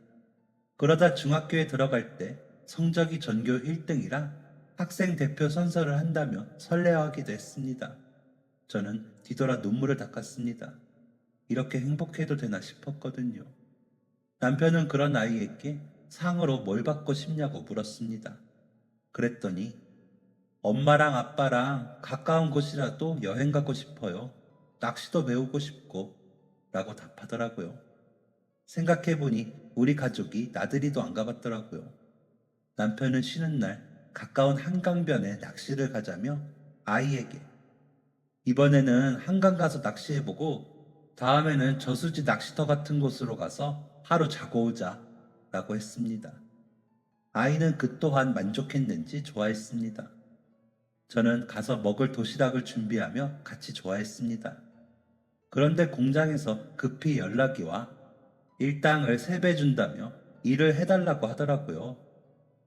그러다 중학교에 들어갈 때 성적이 전교 1등이라 학생 대표 선서를 한다며 설레어하기도 했습니다. 저는 뒤돌아 눈물을 닦았습니다. 이렇게 행복해도 되나 싶었거든요. 남편은 그런 아이에게 상으로 뭘 받고 싶냐고 물었습니다. 그랬더니 엄마랑 아빠랑 가까운 곳이라도 여행 가고 싶어요. 낚시도 배우고 싶고 라고 답하더라고요. 생각해보니 우리 가족이 나들이도 안 가봤더라고요. 남편은 쉬는 날 가까운 한강변에 낚시를 가자며 아이에게 이번에는 한강 가서 낚시해보고 다음에는 저수지 낚시터 같은 곳으로 가서 하루 자고 오자 라고 했습니다. 아이는 그 또한 만족했는지 좋아했습니다. 저는 가서 먹을 도시락을 준비하며 같이 좋아했습니다. 그런데 공장에서 급히 연락이 와 일당을 3배 준다며 일을 해달라고 하더라고요.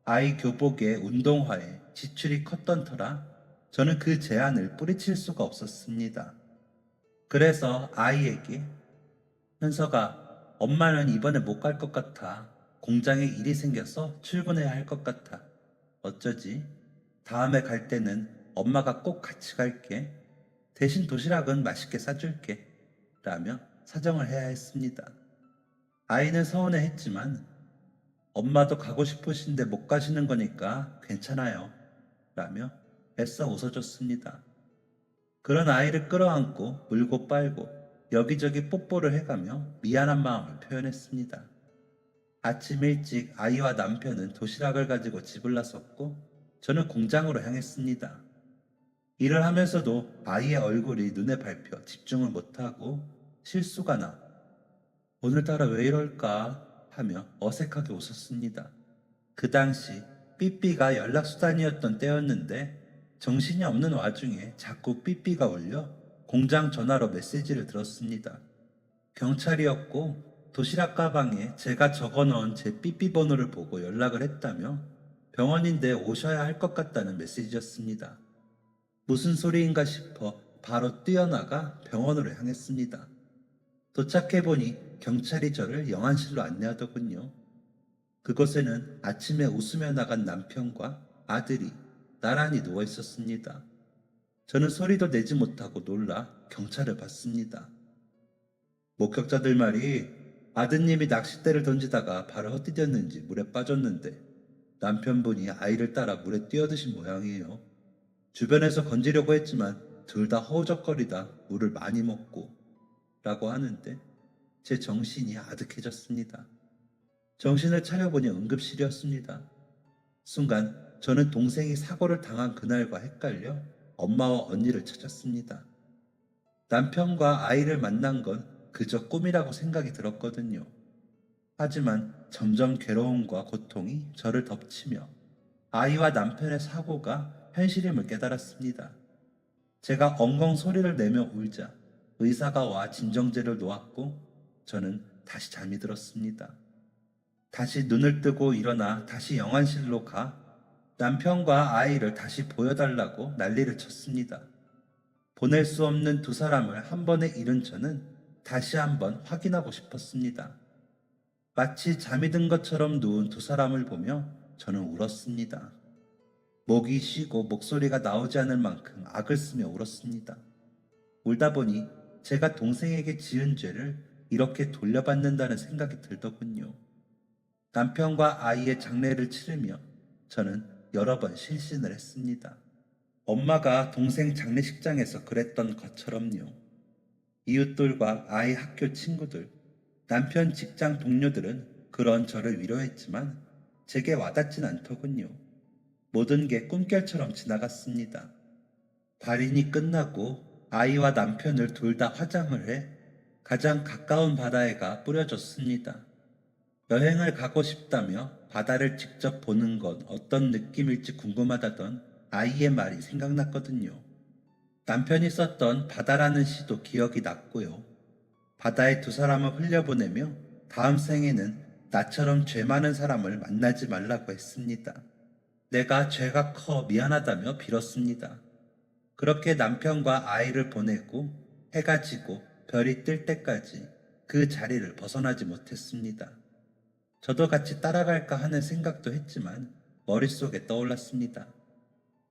아이 교복에 운동화에 지출이 컸던 터라 저는 그 제안을 뿌리칠 수가 없었습니다. 그래서 아이에게 현서가 엄마는 이번에 못 갈 것 같아. 공장에 일이 생겨서 출근해야 할 것 같아. 어쩌지? 다음에 갈 때는 엄마가 꼭 같이 갈게. 대신 도시락은 맛있게 싸줄게. 라며 사정을 해야 했습니다. 아이는 서운해 했지만 엄마도 가고 싶으신데 못 가시는 거니까 괜찮아요. 라며 애써 웃어줬습니다. 그런 아이를 끌어안고 물고 빨고 여기저기 뽀뽀를 해가며 미안한 마음을 표현했습니다. 아침 일찍 아이와 남편은 도시락을 가지고 집을 나섰고 저는 공장으로 향했습니다. 일을 하면서도 아이의 얼굴이 눈에 밟혀 집중을 못하고 실수가 나 오늘따라 왜 이럴까 하며 어색하게 웃었습니다. 그 당시 삐삐가 연락수단이었던 때였는데 정신이 없는 와중에 자꾸 삐삐가 울려 공장 전화로 메시지를 들었습니다. 경찰이었고 도시락 가방에 제가 적어놓은 제 삐삐 번호를 보고 연락을 했다며 병원인데 오셔야 할 것 같다는 메시지였습니다. 무슨 소리인가 싶어 바로 뛰어나가 병원으로 향했습니다. 도착해보니 경찰이 저를 영안실로 안내하더군요. 그곳에는 아침에 웃으며 나간 남편과 아들이 나란히 누워 있었습니다. 저는 소리도 내지 못하고 놀라 경찰을 봤습니다. 목격자들 말이 아드님이 낚싯대를 던지다가 발을 헛디뎠는지 물에 빠졌는데 남편분이 아이를 따라 물에 뛰어드신 모양이에요. 주변에서 건지려고 했지만 둘 다 허우적거리다 물을 많이 먹고 라고 하는데 제 정신이 아득해졌습니다. 정신을 차려보니 응급실이었습니다. 순간 저는 동생이 사고를 당한 그날과 헷갈려 엄마와 언니를 찾았습니다. 남편과 아이를 만난 건 그저 꿈이라고 생각이 들었거든요. 하지만 점점 괴로움과 고통이 저를 덮치며 아이와 남편의 사고가 현실임을 깨달았습니다. 제가 엉엉 소리를 내며 울자 의사가 와 진정제를 놓았고 저는 다시 잠이 들었습니다. 다시 눈을 뜨고 일어나 다시 영안실로 가 남편과 아이를 다시 보여달라고 난리를 쳤습니다. 보낼 수 없는 두 사람을 한 번에 잃은 저는 다시 한번 확인하고 싶었습니다. 마치 잠이 든 것처럼 누운 두 사람을 보며 저는 울었습니다. 목이 쉬고 목소리가 나오지 않을 만큼 악을 쓰며 울었습니다. 울다 보니 제가 동생에게 지은 죄를 이렇게 돌려받는다는 생각이 들더군요. 남편과 아이의 장례를 치르며 저는 여러 번 실신을 했습니다. 엄마가 동생 장례식장에서 그랬던 것처럼요. 이웃들과 아이 학교 친구들, 남편 직장 동료들은 그런 저를 위로했지만 제게 와닿진 않더군요. 모든 게 꿈결처럼 지나갔습니다. 발인이 끝나고 아이와 남편을 둘 다 화장을 해 가장 가까운 바다에 가 뿌려줬습니다. 여행을 가고 싶다며 바다를 직접 보는 건 어떤 느낌일지 궁금하다던 아이의 말이 생각났거든요. 남편이 썼던 바다라는 시도 기억이 났고요. 바다에 두 사람을 흘려보내며 다음 생에는 나처럼 죄 많은 사람을 만나지 말라고 했습니다. 내가 죄가 커 미안하다며 빌었습니다. 그렇게 남편과 아이를 보내고 해가 지고 별이 뜰 때까지 그 자리를 벗어나지 못했습니다. 저도 같이 따라갈까 하는 생각도 했지만 머릿속에 떠올랐습니다.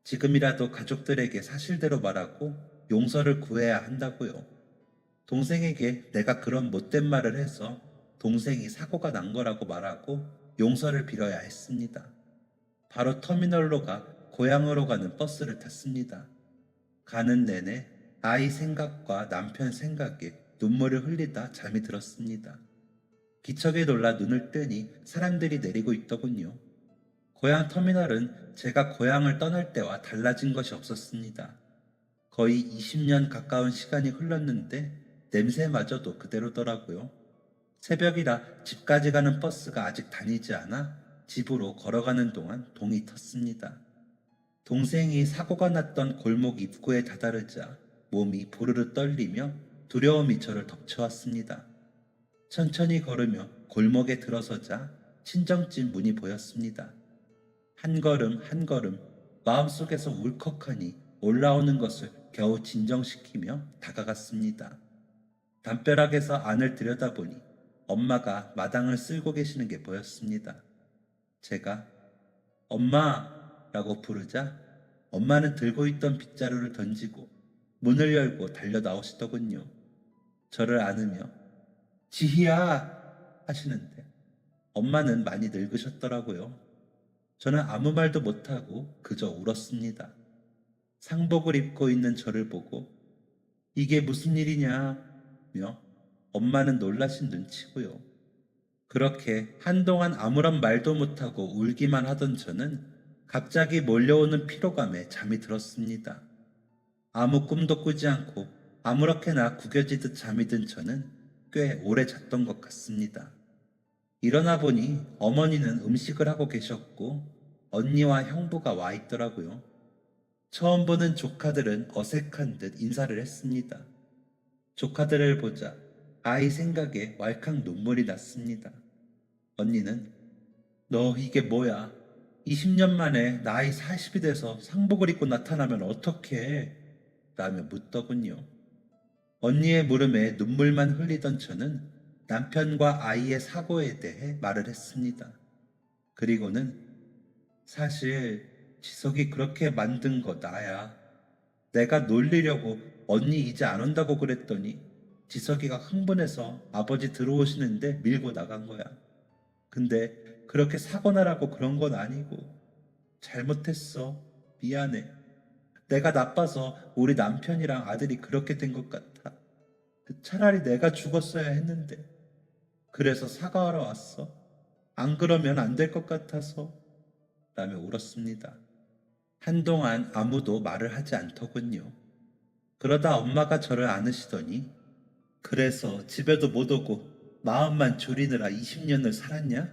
지금이라도 가족들에게 사실대로 말하고 용서를 구해야 한다고요. 동생에게 내가 그런 못된 말을 해서 동생이 사고가 난 거라고 말하고 용서를 빌어야 했습니다. 바로 터미널로 가 고향으로 가는 버스를 탔습니다. 가는 내내 아이 생각과 남편 생각에 눈물을 흘리다 잠이 들었습니다. 기척에 놀라 눈을 뜨니 사람들이 내리고 있더군요. 고향 터미널은 제가 고향을 떠날 때와 달라진 것이 없었습니다. 거의 20년 가까운 시간이 흘렀는데 냄새마저도 그대로더라고요. 새벽이라 집까지 가는 버스가 아직 다니지 않아 집으로 걸어가는 동안 동이 텄습니다. 동생이 사고가 났던 골목 입구에 다다르자 몸이 부르르 떨리며 두려움이 저를 덮쳐왔습니다. 천천히 걸으며 골목에 들어서자 친정집 문이 보였습니다. 한 걸음 한 걸음 마음속에서 울컥하니 올라오는 것을 겨우 진정시키며 다가갔습니다. 담벼락에서 안을 들여다보니 엄마가 마당을 쓸고 계시는 게 보였습니다. 제가 엄마라고 부르자 엄마는 들고 있던 빗자루를 던지고 문을 열고 달려 나오시더군요. 저를 안으며 지희야 하시는데 엄마는 많이 늙으셨더라고요. 저는 아무 말도 못하고 그저 울었습니다. 상복을 입고 있는 저를 보고 이게 무슨 일이냐며 엄마는 놀라신 눈치고요. 그렇게 한동안 아무런 말도 못하고 울기만 하던 저는 갑자기 몰려오는 피로감에 잠이 들었습니다. 아무 꿈도 꾸지 않고 아무렇게나 구겨지듯 잠이 든 저는 꽤 오래 잤던 것 같습니다. 일어나 보니 어머니는 음식을 하고 계셨고 언니와 형부가 와 있더라고요. 처음 보는 조카들은 어색한 듯 인사를 했습니다. 조카들을 보자 아이 생각에 왈칵 눈물이 났습니다. 언니는 너 이게 뭐야? 20년 만에 나이 40이 돼서 상복을 입고 나타나면 어떡해? 라며 묻더군요. 언니의 물음에 눈물만 흘리던 저는 남편과 아이의 사고에 대해 말을 했습니다. 그리고는 사실 지석이 그렇게 만든 거 나야. 내가 놀리려고 언니 이제 안 온다고 그랬더니 지석이가 흥분해서 아버지 들어오시는데 밀고 나간 거야. 근데 그렇게 사고 나라고 그런 건 아니고 잘못했어. 미안해. 내가 나빠서 우리 남편이랑 아들이 그렇게 된 것 같아. 차라리 내가 죽었어야 했는데. 그래서 사과하러 왔어. 안 그러면 안 될 것 같아서. 라며 울었습니다. 한동안 아무도 말을 하지 않더군요. 그러다 엄마가 저를 안으시더니 그래서 집에도 못 오고 마음만 졸이느라 20년을 살았냐?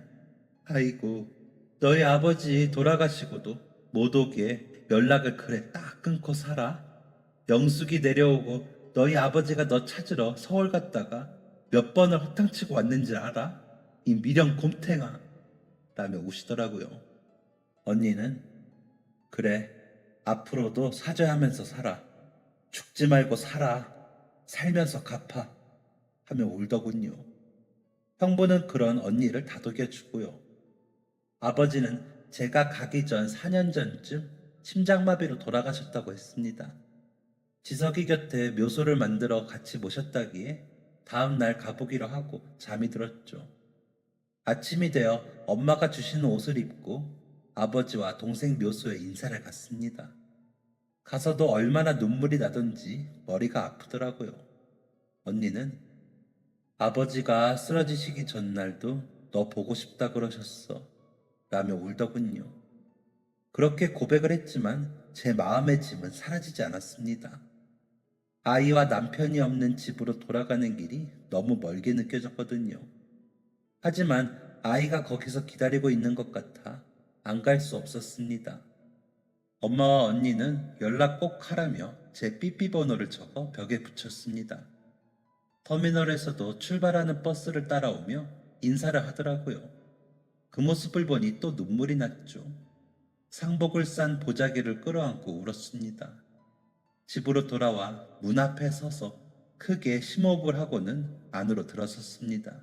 아이고, 너희 아버지 돌아가시고도 못 오게 연락을 그래 딱 끊고 살아? 영숙이 내려오고 너희 아버지가 너 찾으러 서울 갔다가 몇 번을 허탕치고 왔는지 알아? 이 미련 곰탱아 라며 우시더라고요. 언니는 그래, 앞으로도 사죄하면서 살아. 죽지 말고 살아. 살면서 갚아. 하며 울더군요. 형부는 그런 언니를 다독여주고요. 아버지는 제가 가기 전 4년 전쯤 심장마비로 돌아가셨다고 했습니다. 지석이 곁에 묘소를 만들어 같이 모셨다기에 다음 날 가보기로 하고 잠이 들었죠. 아침이 되어 엄마가 주신 옷을 입고 아버지와 동생 묘소에 인사를 갔습니다. 가서도 얼마나 눈물이 나던지 머리가 아프더라고요. 언니는 아버지가 쓰러지시기 전날도 너 보고 싶다 그러셨어 라며 울더군요. 그렇게 고백을 했지만 제 마음의 짐은 사라지지 않았습니다. 아이와 남편이 없는 집으로 돌아가는 길이 너무 멀게 느껴졌거든요. 하지만 아이가 거기서 기다리고 있는 것 같아 안 갈 수 없었습니다. 엄마와 언니는 연락 꼭 하라며 제 삐삐 번호를 적어 벽에 붙였습니다. 터미널에서도 출발하는 버스를 따라오며 인사를 하더라고요. 그 모습을 보니 또 눈물이 났죠. 상복을 싼 보자기를 끌어안고 울었습니다. 집으로 돌아와 문 앞에 서서 크게 심호흡을 하고는 안으로 들어섰습니다.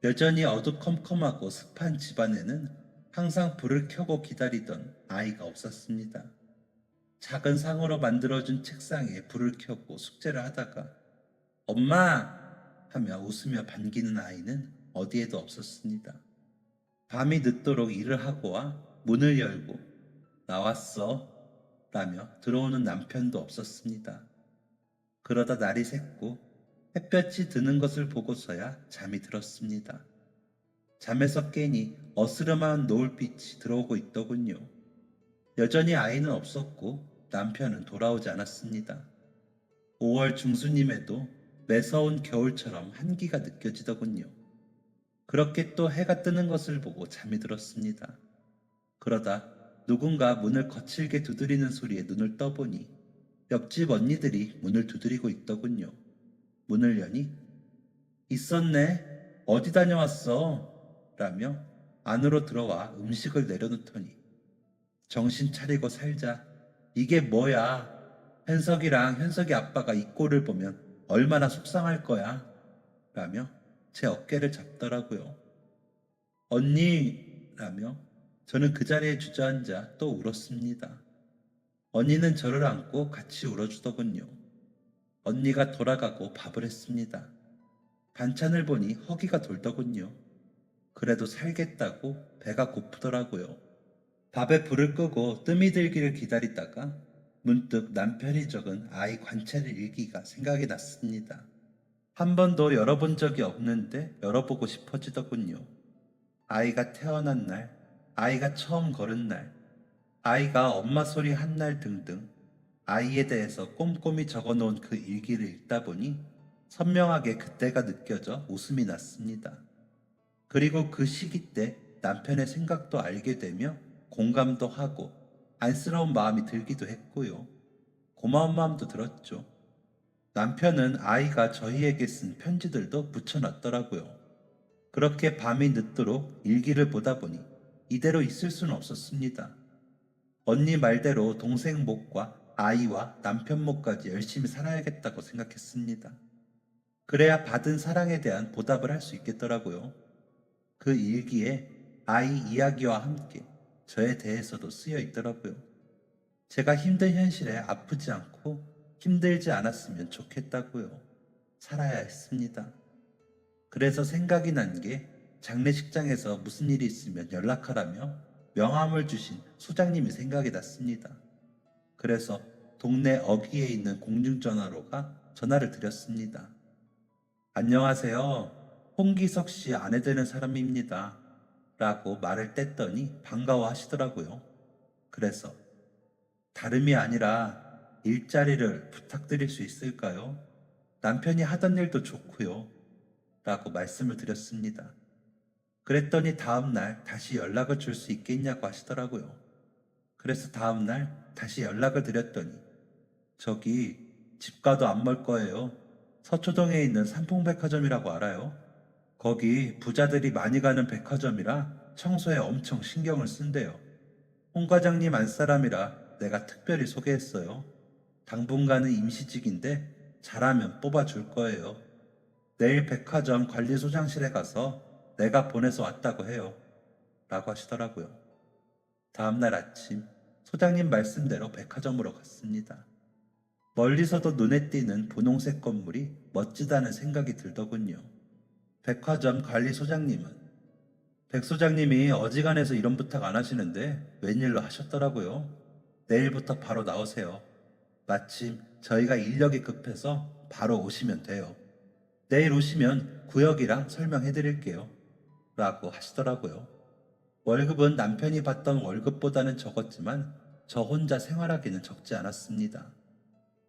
여전히 어두컴컴하고 습한 집안에는 항상 불을 켜고 기다리던 아이가 없었습니다. 작은 상으로 만들어준 책상에 불을 켜고 숙제를 하다가 엄마! 하며 웃으며 반기는 아이는 어디에도 없었습니다. 밤이 늦도록 일을 하고 와 문을 열고 나왔어 라며 들어오는 남편도 없었습니다. 그러다 날이 샜고 햇볕이 드는 것을 보고서야 잠이 들었습니다. 잠에서 깨니 어스름한 노을빛이 들어오고 있더군요. 여전히 아이는 없었고 남편은 돌아오지 않았습니다. 5월 중순임에도 매서운 겨울처럼 한기가 느껴지더군요. 그렇게 또 해가 뜨는 것을 보고 잠이 들었습니다. 그러다 누군가 문을 거칠게 두드리는 소리에 눈을 떠보니 옆집 언니들이 문을 두드리고 있더군요. 문을 여니 있었네. 어디 다녀왔어? 라며 안으로 들어와 음식을 내려놓더니 정신 차리고 살자. 이게 뭐야? 현석이랑 현석이 아빠가 이 꼴을 보면 얼마나 속상할 거야? 라며 제 어깨를 잡더라고요. 언니! 라며 저는 그 자리에 주저앉아 또 울었습니다. 언니는 저를 안고 같이 울어주더군요. 언니가 돌아가고 밥을 했습니다. 반찬을 보니 허기가 돌더군요. 그래도 살겠다고 배가 고프더라고요. 밥에 불을 끄고 뜸이 들기를 기다리다가 문득 남편이 적은 아이 관찰 일기가 생각이 났습니다. 한 번도 열어본 적이 없는데 열어보고 싶어지더군요. 아이가 태어난 날, 아이가 처음 걸은 날, 아이가 엄마 소리 한 날 등등 아이에 대해서 꼼꼼히 적어놓은 그 일기를 읽다 보니 선명하게 그때가 느껴져 웃음이 났습니다. 그리고 그 시기 때 남편의 생각도 알게 되며 공감도 하고 안쓰러운 마음이 들기도 했고요. 고마운 마음도 들었죠. 남편은 아이가 저희에게 쓴 편지들도 붙여놨더라고요. 그렇게 밤이 늦도록 일기를 보다 보니 이대로 있을 수는 없었습니다. 언니 말대로 동생 몫과 아이와 남편 몫까지 열심히 살아야겠다고 생각했습니다. 그래야 받은 사랑에 대한 보답을 할 수 있겠더라고요. 그 일기에 아이 이야기와 함께 저에 대해서도 쓰여 있더라고요. 제가 힘든 현실에 아프지 않고 힘들지 않았으면 좋겠다고요. 살아야 했습니다. 그래서 생각이 난 게 장례식장에서 무슨 일이 있으면 연락하라며 명함을 주신 소장님이 생각이 났습니다. 그래서 동네 어귀에 있는 공중전화로가 전화를 드렸습니다. 안녕하세요. 홍기석 씨 아내 되는 사람입니다. 라고 말을 뗐더니 반가워하시더라고요. 그래서 다름이 아니라 일자리를 부탁드릴 수 있을까요? 남편이 하던 일도 좋고요. 라고 말씀을 드렸습니다. 그랬더니 다음날 다시 연락을 줄 수 있겠냐고 하시더라고요. 그래서 다음날 다시 연락을 드렸더니 저기 집가도 안 멀 거예요. 서초동에 있는 삼풍백화점이라고 알아요? 거기 부자들이 많이 가는 백화점이라 청소에 엄청 신경을 쓴대요. 홍 과장님 안 사람이라 내가 특별히 소개했어요. 당분간은 임시직인데 잘하면 뽑아줄 거예요. 내일 백화점 관리소장실에 가서 내가 보내서 왔다고 해요. 라고 하시더라고요. 다음날 아침 소장님 말씀대로 백화점으로 갔습니다. 멀리서도 눈에 띄는 분홍색 건물이 멋지다는 생각이 들더군요. 백화점 관리소장님은 백 소장님이 어지간해서 이런 부탁 안 하시는데 웬일로 하셨더라고요. 내일부터 바로 나오세요. 마침 저희가 인력이 급해서 바로 오시면 돼요. 내일 오시면 구역이랑 설명해 드릴게요. 라고 하시더라고요. 월급은 남편이 받던 월급보다는 적었지만 저 혼자 생활하기는 적지 않았습니다.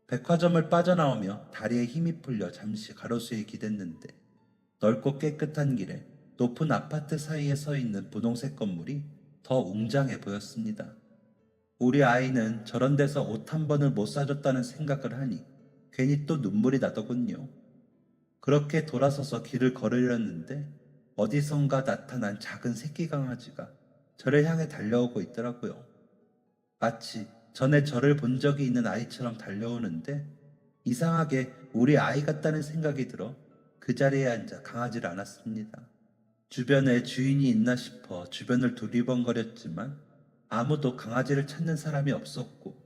백화점을 빠져나오며 다리에 힘이 풀려 잠시 가로수에 기댔는데 넓고 깨끗한 길에 높은 아파트 사이에 서 있는 분홍색 건물이 더 웅장해 보였습니다. 우리 아이는 저런 데서 옷 한 번을 못 사줬다는 생각을 하니 괜히 또 눈물이 나더군요. 그렇게 돌아서서 길을 걸으려는데 어디선가 나타난 작은 새끼 강아지가 저를 향해 달려오고 있더라고요. 마치 전에 저를 본 적이 있는 아이처럼 달려오는데 이상하게 우리 아이 같다는 생각이 들어 그 자리에 앉아 강아지를 안았습니다. 주변에 주인이 있나 싶어 주변을 두리번거렸지만 아무도 강아지를 찾는 사람이 없었고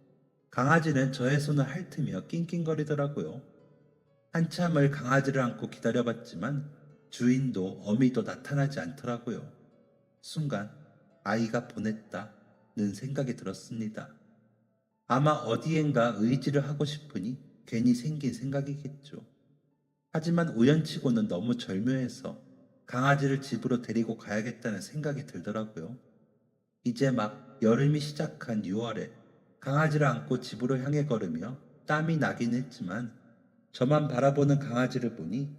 강아지는 저의 손을 핥으며 낑낑거리더라고요. 한참을 강아지를 안고 기다려봤지만 주인도 어미도 나타나지 않더라고요. 순간 아이가 보냈다는 생각이 들었습니다. 아마 어디엔가 의지를 하고 싶으니 괜히 생긴 생각이겠죠. 하지만 우연치고는 너무 절묘해서 강아지를 집으로 데리고 가야겠다는 생각이 들더라고요. 이제 막 여름이 시작한 6월에 강아지를 안고 집으로 향해 걸으며 땀이 나긴 했지만 저만 바라보는 강아지를 보니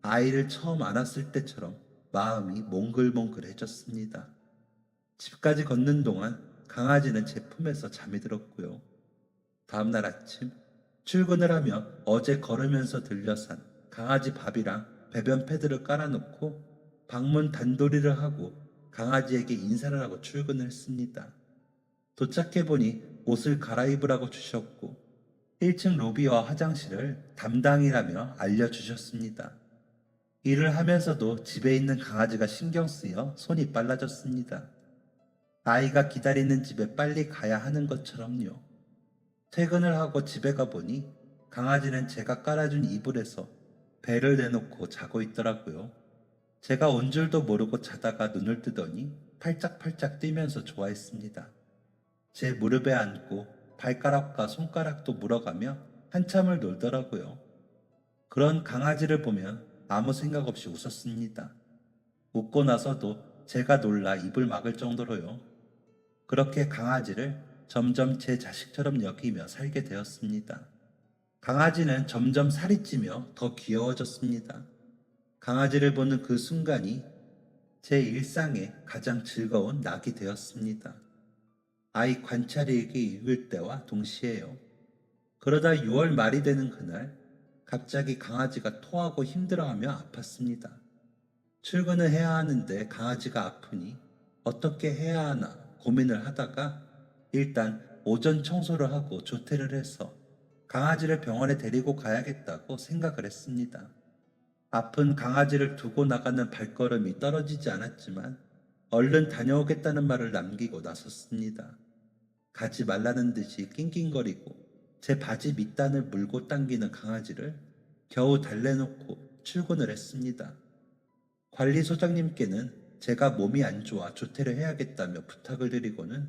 아이를 처음 안았을 때처럼 마음이 몽글몽글해졌습니다. 집까지 걷는 동안 강아지는 제 품에서 잠이 들었고요. 다음날 아침 출근을 하며 어제 걸으면서 들려산 강아지 밥이랑 배변 패드를 깔아놓고 방문 단도리를 하고 강아지에게 인사를 하고 출근을 했습니다. 도착해보니 옷을 갈아입으라고 주셨고 1층 로비와 화장실을 담당이라며 알려주셨습니다. 일을 하면서도 집에 있는 강아지가 신경 쓰여 손이 빨라졌습니다. 아이가 기다리는 집에 빨리 가야 하는 것처럼요. 퇴근을 하고 집에 가보니 강아지는 제가 깔아준 이불에서 배를 내놓고 자고 있더라고요. 제가 온 줄도 모르고 자다가 눈을 뜨더니 팔짝팔짝 뛰면서 좋아했습니다. 제 무릎에 앉고 발가락과 손가락도 물어가며 한참을 놀더라고요. 그런 강아지를 보면 아무 생각 없이 웃었습니다. 웃고 나서도 제가 놀라 입을 막을 정도로요. 그렇게 강아지를 점점 제 자식처럼 여기며 살게 되었습니다. 강아지는 점점 살이 찌며 더 귀여워졌습니다. 강아지를 보는 그 순간이 제 일상의 가장 즐거운 낙이 되었습니다. 아이 관찰일기 읽을 때와 동시에요. 그러다 6월 말이 되는 그날 갑자기 강아지가 토하고 힘들어하며 아팠습니다. 출근을 해야 하는데 강아지가 아프니 어떻게 해야 하나 고민을 하다가 일단 오전 청소를 하고 조퇴를 해서 강아지를 병원에 데리고 가야겠다고 생각을 했습니다. 아픈 강아지를 두고 나가는 발걸음이 떨어지지 않았지만 얼른 다녀오겠다는 말을 남기고 나섰습니다. 가지 말라는 듯이 낑낑거리고 제 바지 밑단을 물고 당기는 강아지를 겨우 달래놓고 출근을 했습니다. 관리소장님께는 제가 몸이 안 좋아 조퇴를 해야겠다며 부탁을 드리고는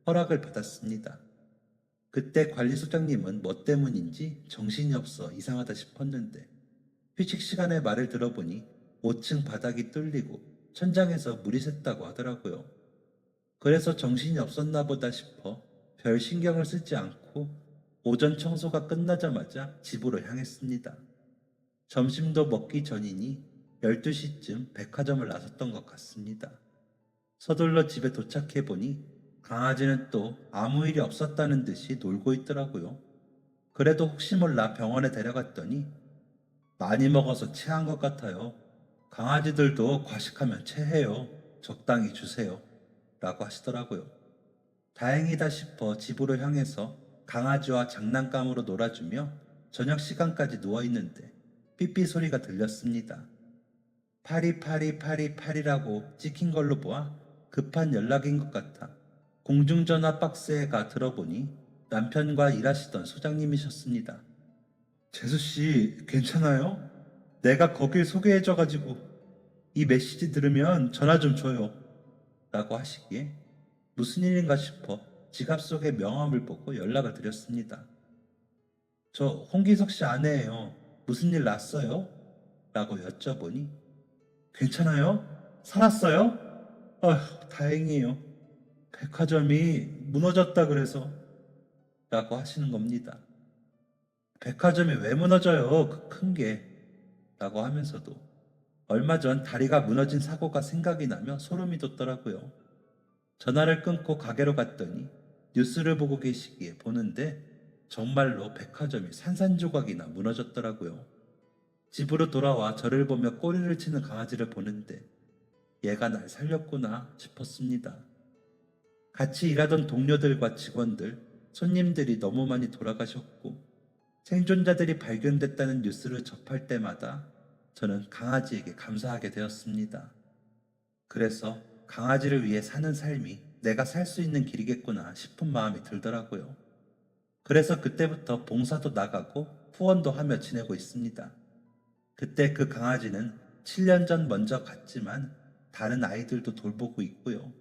허락을 받았습니다. 그때 관리소장님은 뭐 때문인지 정신이 없어 이상하다 싶었는데 휴식 시간에 말을 들어보니 5층 바닥이 뚫리고 천장에서 물이 샜다고 하더라고요. 그래서 정신이 없었나 보다 싶어 별 신경을 쓰지 않고 오전 청소가 끝나자마자 집으로 향했습니다. 점심도 먹기 전이니 12시쯤 백화점을 나섰던 것 같습니다. 서둘러 집에 도착해보니 강아지는 또 아무 일이 없었다는 듯이 놀고 있더라고요. 그래도 혹시 몰라 병원에 데려갔더니 많이 먹어서 체한 것 같아요. 강아지들도 과식하면 체해요. 적당히 주세요. 라고 하시더라고요. 다행이다 싶어 집으로 향해서 강아지와 장난감으로 놀아주며 저녁 시간까지 누워있는데 삐삐 소리가 들렸습니다. 파리파리파리파리라고 찍힌 걸로 보아 급한 연락인 것 같아 공중전화 박스에 가 들어보니 남편과 일하시던 소장님이셨습니다. 재수씨, 괜찮아요? 내가 거길 소개해줘가지고 이 메시지 들으면 전화 좀 줘요. 라고 하시기에 무슨 일인가 싶어 지갑 속의 명함을 보고 연락을 드렸습니다. 저 홍기석 씨 아내예요. 무슨 일 났어요? 라고 여쭤보니 괜찮아요? 살았어요? 아휴, 다행이에요. 백화점이 무너졌다 그래서 라고 하시는 겁니다. 백화점이 왜 무너져요? 그 큰 게 라고 하면서도 얼마 전 다리가 무너진 사고가 생각이 나며 소름이 돋더라고요. 전화를 끊고 가게로 갔더니 뉴스를 보고 계시기에 보는데 정말로 백화점이 산산조각이나 무너졌더라고요. 집으로 돌아와 저를 보며 꼬리를 치는 강아지를 보는데 얘가 날 살렸구나 싶었습니다. 같이 일하던 동료들과 직원들, 손님들이 너무 많이 돌아가셨고 생존자들이 발견됐다는 뉴스를 접할 때마다 저는 강아지에게 감사하게 되었습니다. 그래서 강아지를 위해 사는 삶이 내가 살 수 있는 길이겠구나 싶은 마음이 들더라고요. 그래서 그때부터 봉사도 나가고 후원도 하며 지내고 있습니다. 그때 그 강아지는 7년 전 먼저 갔지만 다른 아이들도 돌보고 있고요.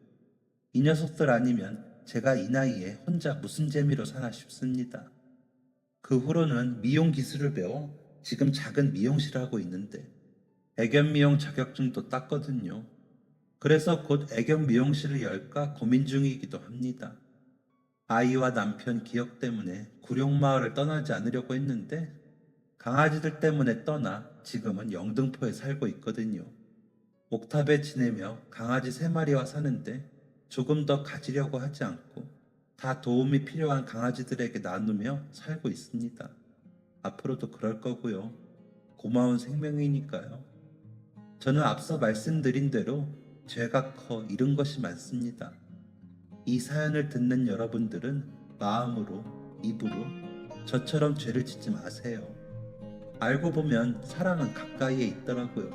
이 녀석들 아니면 제가 이 나이에 혼자 무슨 재미로 사나 싶습니다. 그 후로는 미용 기술을 배워 지금 작은 미용실을 하고 있는데 애견 미용 자격증도 땄거든요. 그래서 곧 애견 미용실을 열까 고민 중이기도 합니다. 아이와 남편 기억 때문에 구룡마을을 떠나지 않으려고 했는데 강아지들 때문에 떠나 지금은 영등포에 살고 있거든요. 옥탑에 지내며 강아지 3마리와 사는데 조금 더 가지려고 하지 않고 다 도움이 필요한 강아지들에게 나누며 살고 있습니다. 앞으로도 그럴 거고요. 고마운 생명이니까요. 저는 앞서 말씀드린 대로 죄가 커 잃은 것이 많습니다. 이 사연을 듣는 여러분들은 마음으로, 입으로 저처럼 죄를 짓지 마세요. 알고 보면 사랑은 가까이에 있더라고요.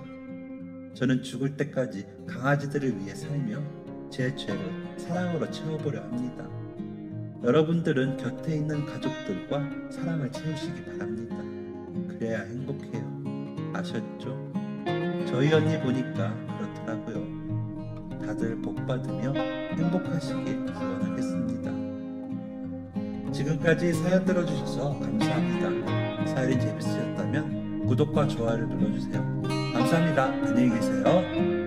저는 죽을 때까지 강아지들을 위해 살며 제 죄를 사랑으로 채워보려 합니다. 여러분들은 곁에 있는 가족들과 사랑을 채우시기 바랍니다. 그래야 행복해요. 아셨죠? 저희 언니 보니까 그렇더라고요. 다들 복 받으며 행복하시길 기원하겠습니다. 지금까지 사연 들어주셔서 감사합니다. 사연이 재밌으셨다면 구독과 좋아요를 눌러주세요. 감사합니다. 안녕히 계세요.